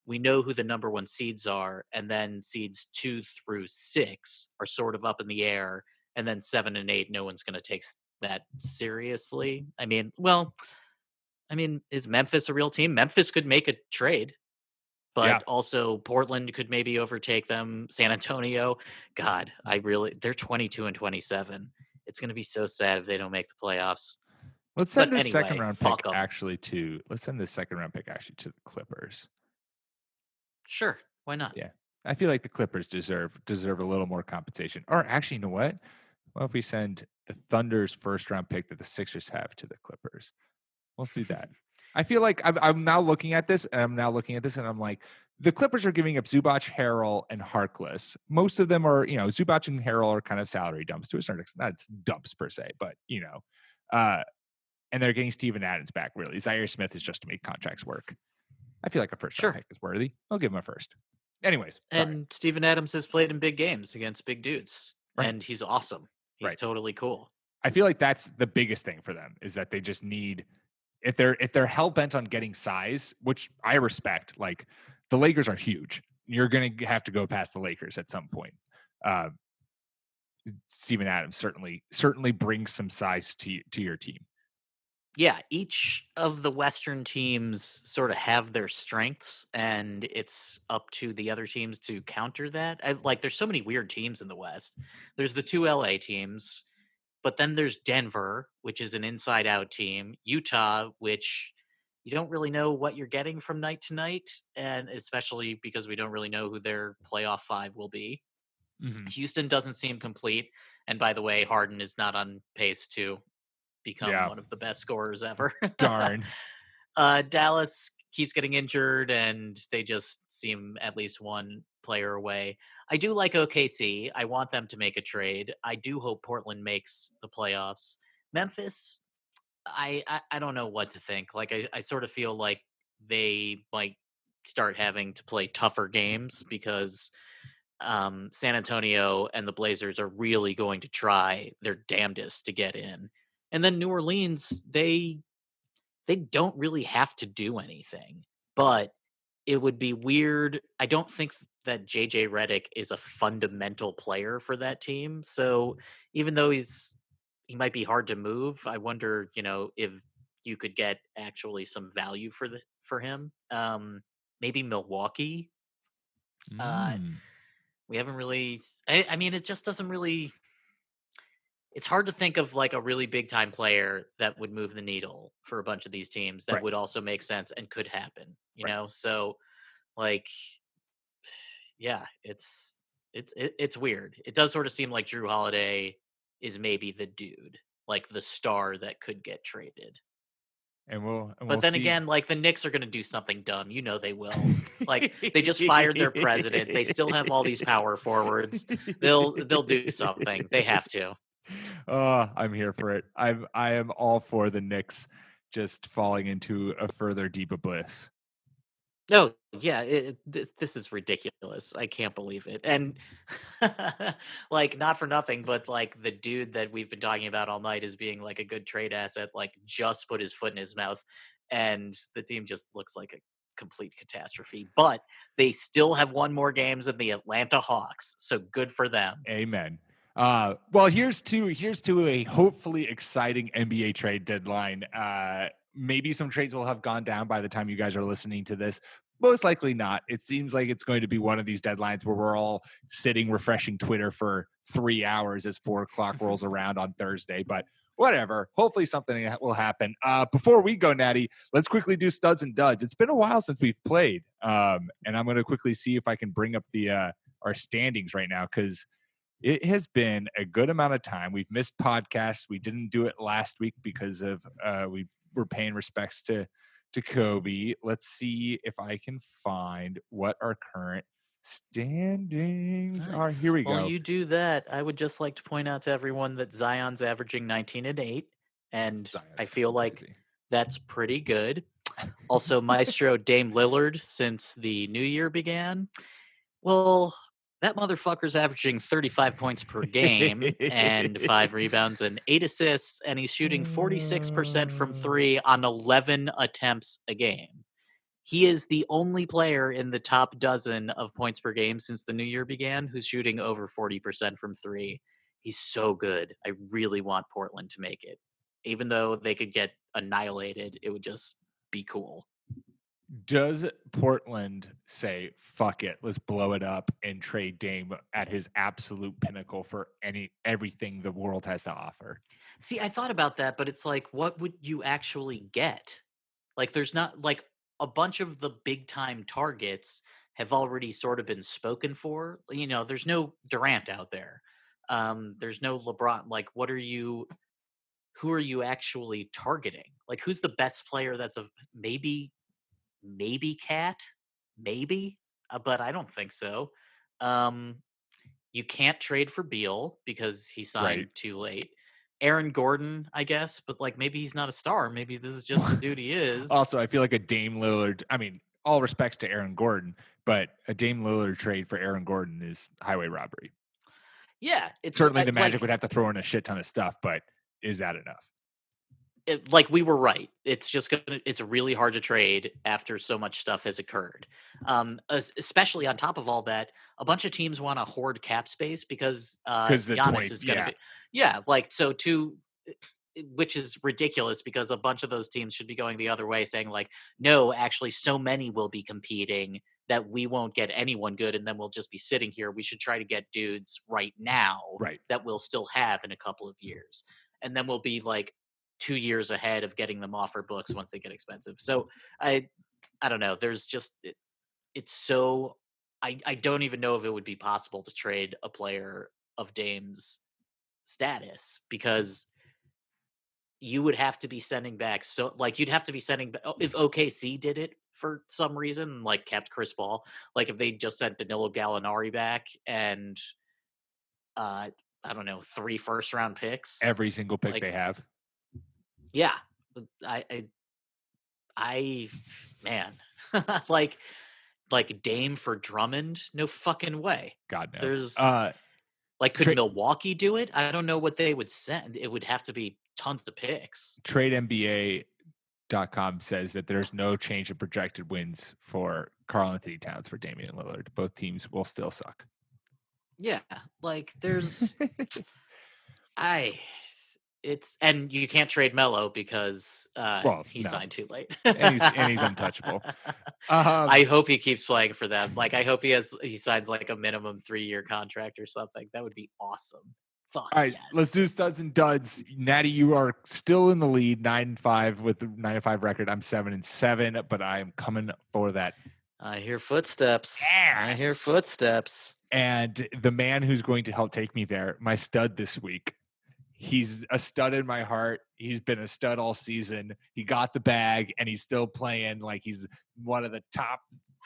we know who the number 1 seeds are, and then seeds 2 through 6 are sort of up in the air, and then 7 and 8, no one's going to take that seriously. I mean, is Memphis a real team? Memphis could make a trade, but also Portland could maybe overtake them. San Antonio, God, they're 22-27. It's going to be so sad if they don't make the playoffs. Let's send this anyway, second round pick actually to the Clippers. Sure, why not? Yeah, I feel like the Clippers deserve a little more compensation. Or actually, you know what? Well, if we send the Thunder's first round pick that the Sixers have to the Clippers, let's do that. I feel like I'm now looking at this, and I'm like, the Clippers are giving up Zubac, Harrell, and Harkless. Most of them are, Zubac and Harrell are kind of salary dumps to a certain extent. Not dumps per se, but and they're getting Steven Adams back. Really, Zaire Smith is just to make contracts work. I feel like a first round pick is worthy. I'll give him a first. Anyways, and Steven Adams has played in big games against big dudes, and he's awesome. He's totally cool. I feel like that's the biggest thing for them, is that they just need, if they're hell bent on getting size, which I respect. Like, the Lakers are huge. You're going to have to go past the Lakers at some point. Steven Adams certainly brings some size to your team. Yeah, each of the Western teams sort of have their strengths, and it's up to the other teams to counter that. There's so many weird teams in the West. There's the 2 LA teams, but then there's Denver, which is an inside-out team. Utah, which you don't really know what you're getting from night to night, and especially because we don't really know who their playoff 5 will be. Mm-hmm. Houston doesn't seem complete. And by the way, Harden is not on pace to become one of the best scorers ever. Darn. Dallas keeps getting injured, and they just seem at least one player away. I do like OKC. I want them to make a trade. I do hope Portland makes the playoffs. Memphis, I don't know what to think. I sort of feel like they might start having to play tougher games, because San Antonio and the Blazers are really going to try their damnedest to get in. And then New Orleans, they don't really have to do anything, but it would be weird. I don't think that JJ Redick is a fundamental player for that team. So even though he might be hard to move, I wonder, if you could get actually some value for him. Maybe Milwaukee. Mm. We haven't really. I mean, it just doesn't really. It's hard to think of like a really big time player that would move the needle for a bunch of these teams that Right. would also make sense and could happen. You Right. know, so like, yeah, it's weird. It does sort of seem like Drew Holiday is maybe the dude, like the star that could get traded. And we'll But then see. again, like the Knicks are going to do something dumb. You know they will. Like they just fired their president. They still have all these power forwards. They'll do something. They have to. Oh, I'm here for it. I am all for the Knicks just falling into a further deep abyss. No, yeah, this is ridiculous. I can't believe it. And like, not for nothing, but like the dude that we've been talking about all night as being like a good trade asset, like just put his foot in his mouth, and the team just looks like a complete catastrophe. But they still have won more games than the Atlanta Hawks, so good for them. Amen. Well, here's to a hopefully exciting NBA trade deadline. Maybe some trades will have gone down by the time you guys are listening to this. Most likely not. It seems like it's going to be one of these deadlines where we're all sitting refreshing Twitter for 3 hours as 4 o'clock rolls around on Thursday. But whatever. Hopefully something will happen. Before we go, Natty, let's quickly do studs and duds. It's been a while since we've played, and I'm going to quickly see if I can bring up the our standings right now because it has been a good amount of time. We've missed podcasts. We didn't do it last week because of we were paying respects to Kobe. Let's see if I can find what our current standings are. Here we While go. you do that, I would just like to point out to everyone that Zion's averaging 19 and 8, and Zion's I feel like crazy. that's pretty good. Also, Maestro Dame Lillard since the new year began. Well, that motherfucker's averaging 35 points per game and 5 rebounds and 8 assists, and he's shooting 46% from 3 on 11 attempts a game. He is the only player in the top dozen of points per game since the new year began who's shooting over 40% from 3. He's so good. I really want Portland to make it. Even though they could get annihilated, it would just be cool. Does Portland say, fuck it, let's blow it up and trade Dame at his absolute pinnacle for everything the world has to offer? See, I thought about that, but it's like, what would you actually get? Like, there's not like a bunch of the big time targets have already sort of been spoken for. You know, there's no Durant out there. There's no LeBron. Like, who are you actually targeting? Like, who's the best player that's a maybe Cat? Maybe, but I don't think so. Um, you can't trade for Beal because he signed Right. too late. Aaron Gordon, I guess, but like maybe he's not a star. Maybe this is just the dude he is. Also, I feel like a Dame Lillard, I mean, all respects to Aaron Gordon, but a Dame Lillard trade for Aaron Gordon is highway robbery. Yeah, it's Certainly the Magic like, would have to throw in a shit ton of stuff, but is that enough? like we were right. It's really hard to trade after so much stuff has occurred. Especially on top of all that, a bunch of teams want to hoard cap space because Giannis is going to be like so too, which is ridiculous because a bunch of those teams should be going the other way, saying like, no, actually, so many will be competing that we won't get anyone good, and then we'll just be sitting here. We should try to get dudes right now Right. that we'll still have in a couple of years, and then we'll be like 2 years ahead of getting them off our books once they get expensive. So I don't know. There's just it's so I don't even know if it would be possible to trade a player of Dame's status because you would have to be sending back so like you'd have to be sending if OKC did it for some reason like kept Chris Paul, like if they just sent Danilo Gallinari back and I don't know 3 first round picks, Every single pick like they have. yeah, I man, like Dame for Drummond? No fucking way. God no. There's like, could Milwaukee do it? I don't know what they would send. It would have to be tons of picks. TradeNBA.com says that there's no change in projected wins for Karl Anthony Towns for Damian Lillard. Both teams will still suck. Yeah, like there's and you can't trade Melo because Well, he no, signed too late. and he's untouchable. I hope he keeps playing for them. Like I hope he signs like a minimum 3-year contract or something. That would be awesome. Fuck All right, let's yes. do studs and duds. Natty, you are still in the lead, 9-5 with the 9-5 record. I'm 7-7, but I am coming for that. I hear footsteps. I hear Yes. footsteps. And the man who's going to help take me there, my stud this week. He's a stud in my heart. He's been a stud all season. He got the bag, and he's still playing like he's one of the top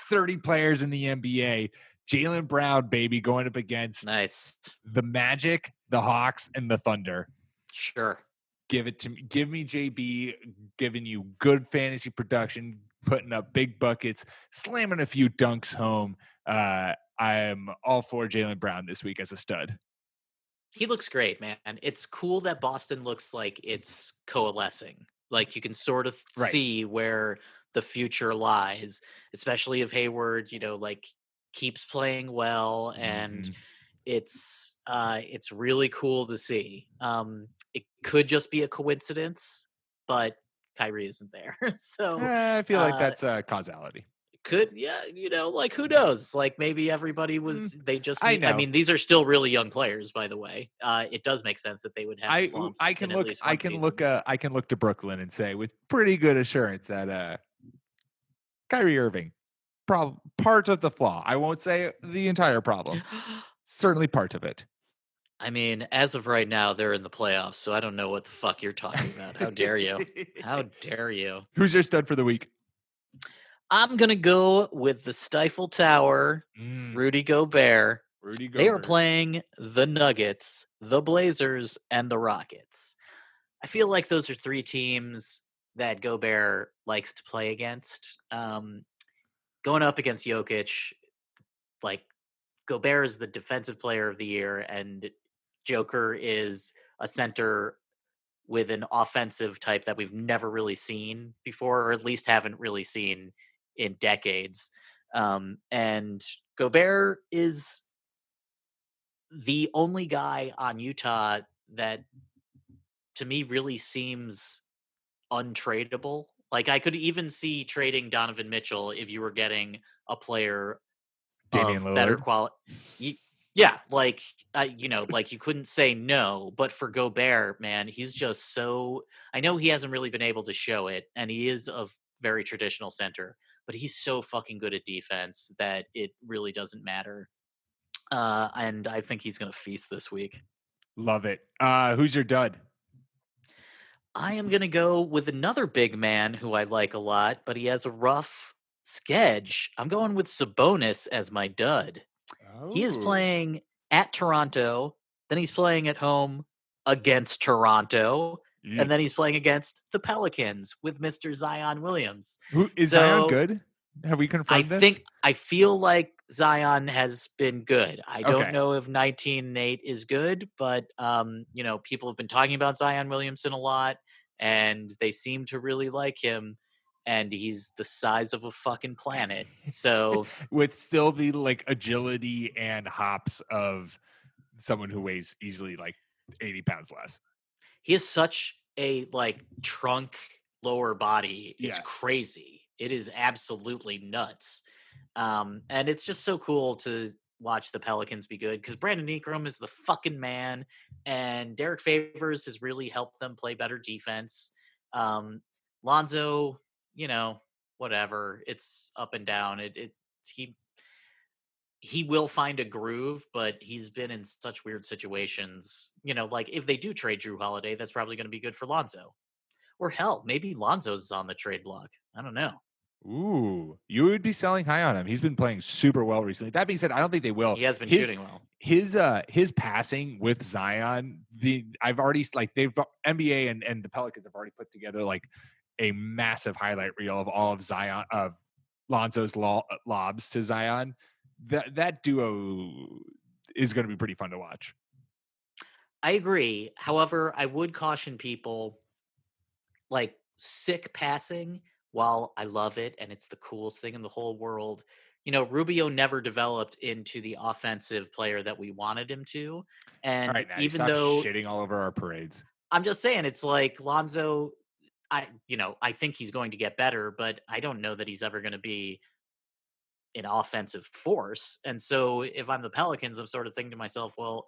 30 players in the NBA. Jaylen Brown, baby, going up against Nice. the Magic, the Hawks, and the Thunder. Sure. Give it to me. Give me JB, giving you good fantasy production, putting up big buckets, slamming a few dunks home. I'm all for Jaylen Brown this week as a stud. He looks great, man. It's cool that Boston looks like it's coalescing. Like you can sort of Right. see where the future lies, especially if Hayward, like keeps playing well, and it's really cool to see. It could just be a coincidence, but Kyrie isn't there. So I feel like that's causality. like who knows? Like maybe everybody was they just I need, I know. mean, these are still really young players, by the way. It does make sense that they would have slumps I can in look at least I one can season. look I can look to Brooklyn and say with pretty good assurance that Kyrie Irving part of the flaw. I won't say the entire problem. Certainly part of it. I mean, as of right now, they're in the playoffs, so I don't know what the fuck you're talking about. How dare you? How dare you? Who's your stud for the week? I'm gonna go with the Stifle Tower, Rudy Gobert. Rudy Gobert. They are playing the Nuggets, the Blazers, and the Rockets. I feel like those are three teams that Gobert likes to play against. Going up against Jokic, like Gobert is the defensive player of the year, and Joker is a center with an offensive type that we've never really seen before, or at least haven't really seen in decades. And Gobert is the only guy on Utah that to me really seems untradeable. Like I could even see trading Donovan Mitchell if you were getting a player Damian of better Lillard. quality. Yeah, like like you couldn't say no, but for Gobert, man, he's just so. I know he hasn't really been able to show it, and he is a very traditional center, but he's so fucking good at defense that it really doesn't matter. And I think he's going to feast this week. Love it. Who's your dud? I am going to go with another big man who I like a lot, but he has a rough sketch. I'm going with Sabonis as my dud. He is playing at Toronto, then he's playing at home against Toronto, and then he's playing against the Pelicans with Mr. Zion Williams. Who is Zion good? Have we confirmed this? I feel like Zion has been good. I don't know if 19-8 is good, but people have been talking about Zion Williamson a lot, and they seem to really like him. And he's the size of a fucking planet. So with still the like agility and hops of someone who weighs easily like 80 pounds less. He has such a like trunk lower body. It's crazy. It is absolutely nuts. And it's just so cool to watch the Pelicans be good because Brandon Ingram is the fucking man, and Derek Favors has really helped them play better defense. Lonzo, whatever. It's up and down. He will find a groove, but he's been in such weird situations. Like if they do trade Drew Holiday, that's probably going to be good for Lonzo. Or hell, maybe Lonzo's on the trade block. I don't know. Ooh, you would be selling high on him. He's been playing super well recently. That being said, I don't think they will. He has been shooting well. His passing with Zion, I've already like they've NBA and the Pelicans have already put together like a massive highlight reel of all of Zion of Lonzo's lobs to Zion. That duo is going to be pretty fun to watch. I agree. However, I would caution people like sick passing. While I love it and it's the coolest thing in the whole world, Rubio never developed into the offensive player that we wanted him to. And all right, now even stop though shitting all over our parades. I'm just saying, it's like Lonzo. I think he's going to get better, but I don't know that he's ever going to be an offensive force. And so if I'm the Pelicans, I'm sort of thinking to myself, well,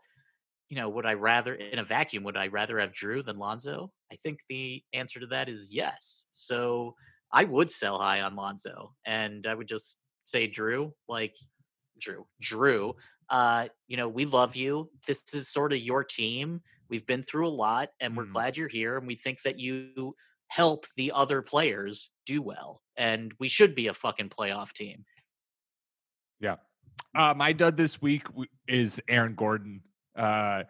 would I rather, in a vacuum, would I rather have Drew than Lonzo? I think the answer to that is yes. So I would sell high on Lonzo, and I would just say, Drew, we love you. This is sort of your team. We've been through a lot, and we're glad you're here, and we think that you help the other players do well, and we should be a fucking playoff team. Yeah. My dud this week is Aaron Gordon. I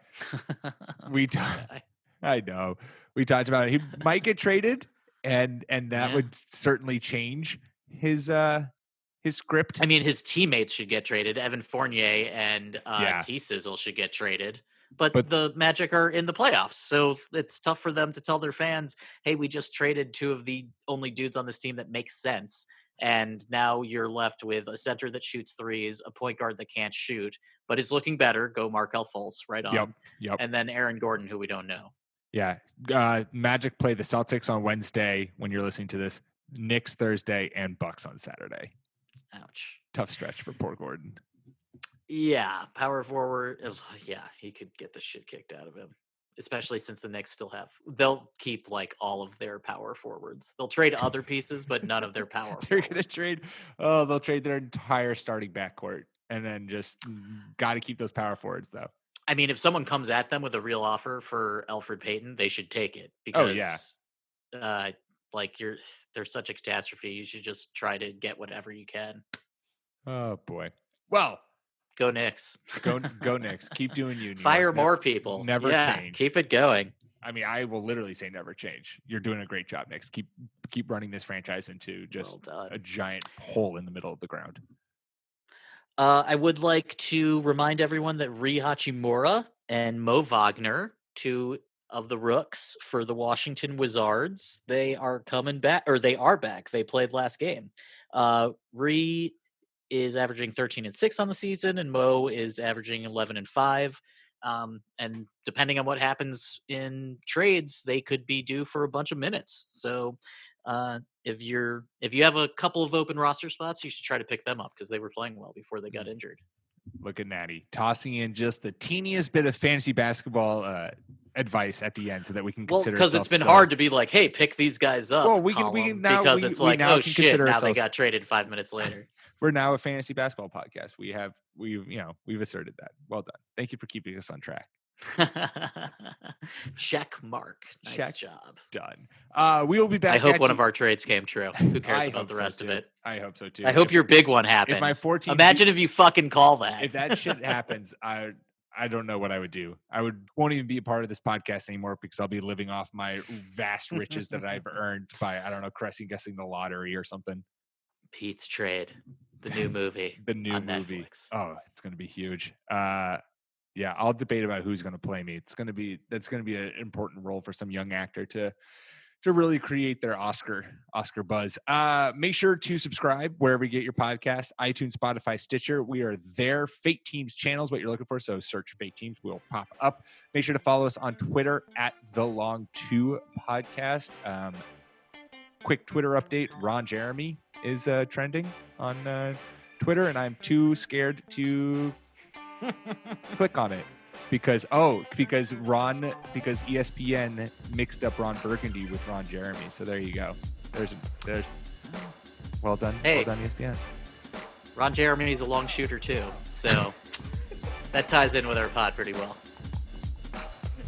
know we talked about it. He might get traded, and that would certainly change his script. I mean, his teammates should get traded. Evan Fournier and T-Sizzle should get traded. But the Magic are in the playoffs, so it's tough for them to tell their fans, hey, we just traded two of the only dudes on this team that makes sense. And now you're left with a center that shoots threes, a point guard that can't shoot, but is looking better. Go Markelle Fultz, right on. Yep. And then Aaron Gordon, who we don't know. Yeah. Magic play the Celtics on Wednesday when you're listening to this, Knicks Thursday, and Bucks on Saturday. Ouch. Tough stretch for poor Gordon. Yeah. Power forward. Yeah, he could get the shit kicked out of him. Especially since the Knicks they'll keep like all of their power forwards. They'll trade other pieces, but none of their power They're forwards. they'll trade their entire starting backcourt and then just got to keep those power forwards though. I mean, if someone comes at them with a real offer for Elfrid Payton, they should take it because they're such a catastrophe. You should just try to get whatever you can. Oh boy. Well, go Knicks. Go Knicks. Keep doing you. Fire more people. Never change. Keep it going. I mean, I will literally say never change. You're doing a great job, Knicks. Keep running this franchise into just a giant hole in the middle of the ground. I would like to remind everyone that Rui Hachimura and Mo Wagner, two of the rooks for the Washington Wizards, they are coming back, or they are back. They played last game. Rui is averaging 13-6 on the season, and Mo is averaging 11-5. And depending on what happens in trades, they could be due for a bunch of minutes. So if you have a couple of open roster spots, you should try to pick them up because they were playing well before they got injured. Look at Natty tossing in just the teeniest bit of fantasy basketball advice at the end so that we can consider. Because it's been hard to be like, hey, pick these guys up. Well, we can now because it's like, oh shit, now they got traded 5 minutes later. We're now a fantasy basketball podcast. We've asserted that. Well done. Thank you for keeping us on track. Check mark. Nice job. Done. We will be back. I hope one of our trades came true. Who cares about the rest of it? I hope so too. I hope your big one happens. If my 14 Imagine if you fucking call that. If that shit happens, I don't know what I would do. Won't even be a part of this podcast anymore because I'll be living off my vast riches that I've earned by, I don't know, guessing the lottery or something. Pete's Trade, the new movie. The new movie. Netflix. Oh, it's going to be huge. Yeah, I'll debate about who's going to play me. That's going to be an important role for some young actor to really create their Oscar buzz. Make sure to subscribe wherever you get your podcast, iTunes, Spotify, Stitcher. We are there. Fake Teams channel is what you're looking for. So search Fake Teams. We'll pop up. Make sure to follow us on Twitter at The Long 2 Podcast. Quick Twitter update. Ron Jeremy is trending on Twitter, and I'm too scared to click on it because ESPN mixed up Ron Burgundy with Ron Jeremy. So there you go. There's well done. Hey, well done, ESPN. Ron Jeremy's a long shooter too, so that ties in with our pod pretty well.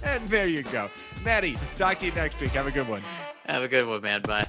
And there you go. Natty, talk to you next week. Have a good one. Have a good one, man. Bye.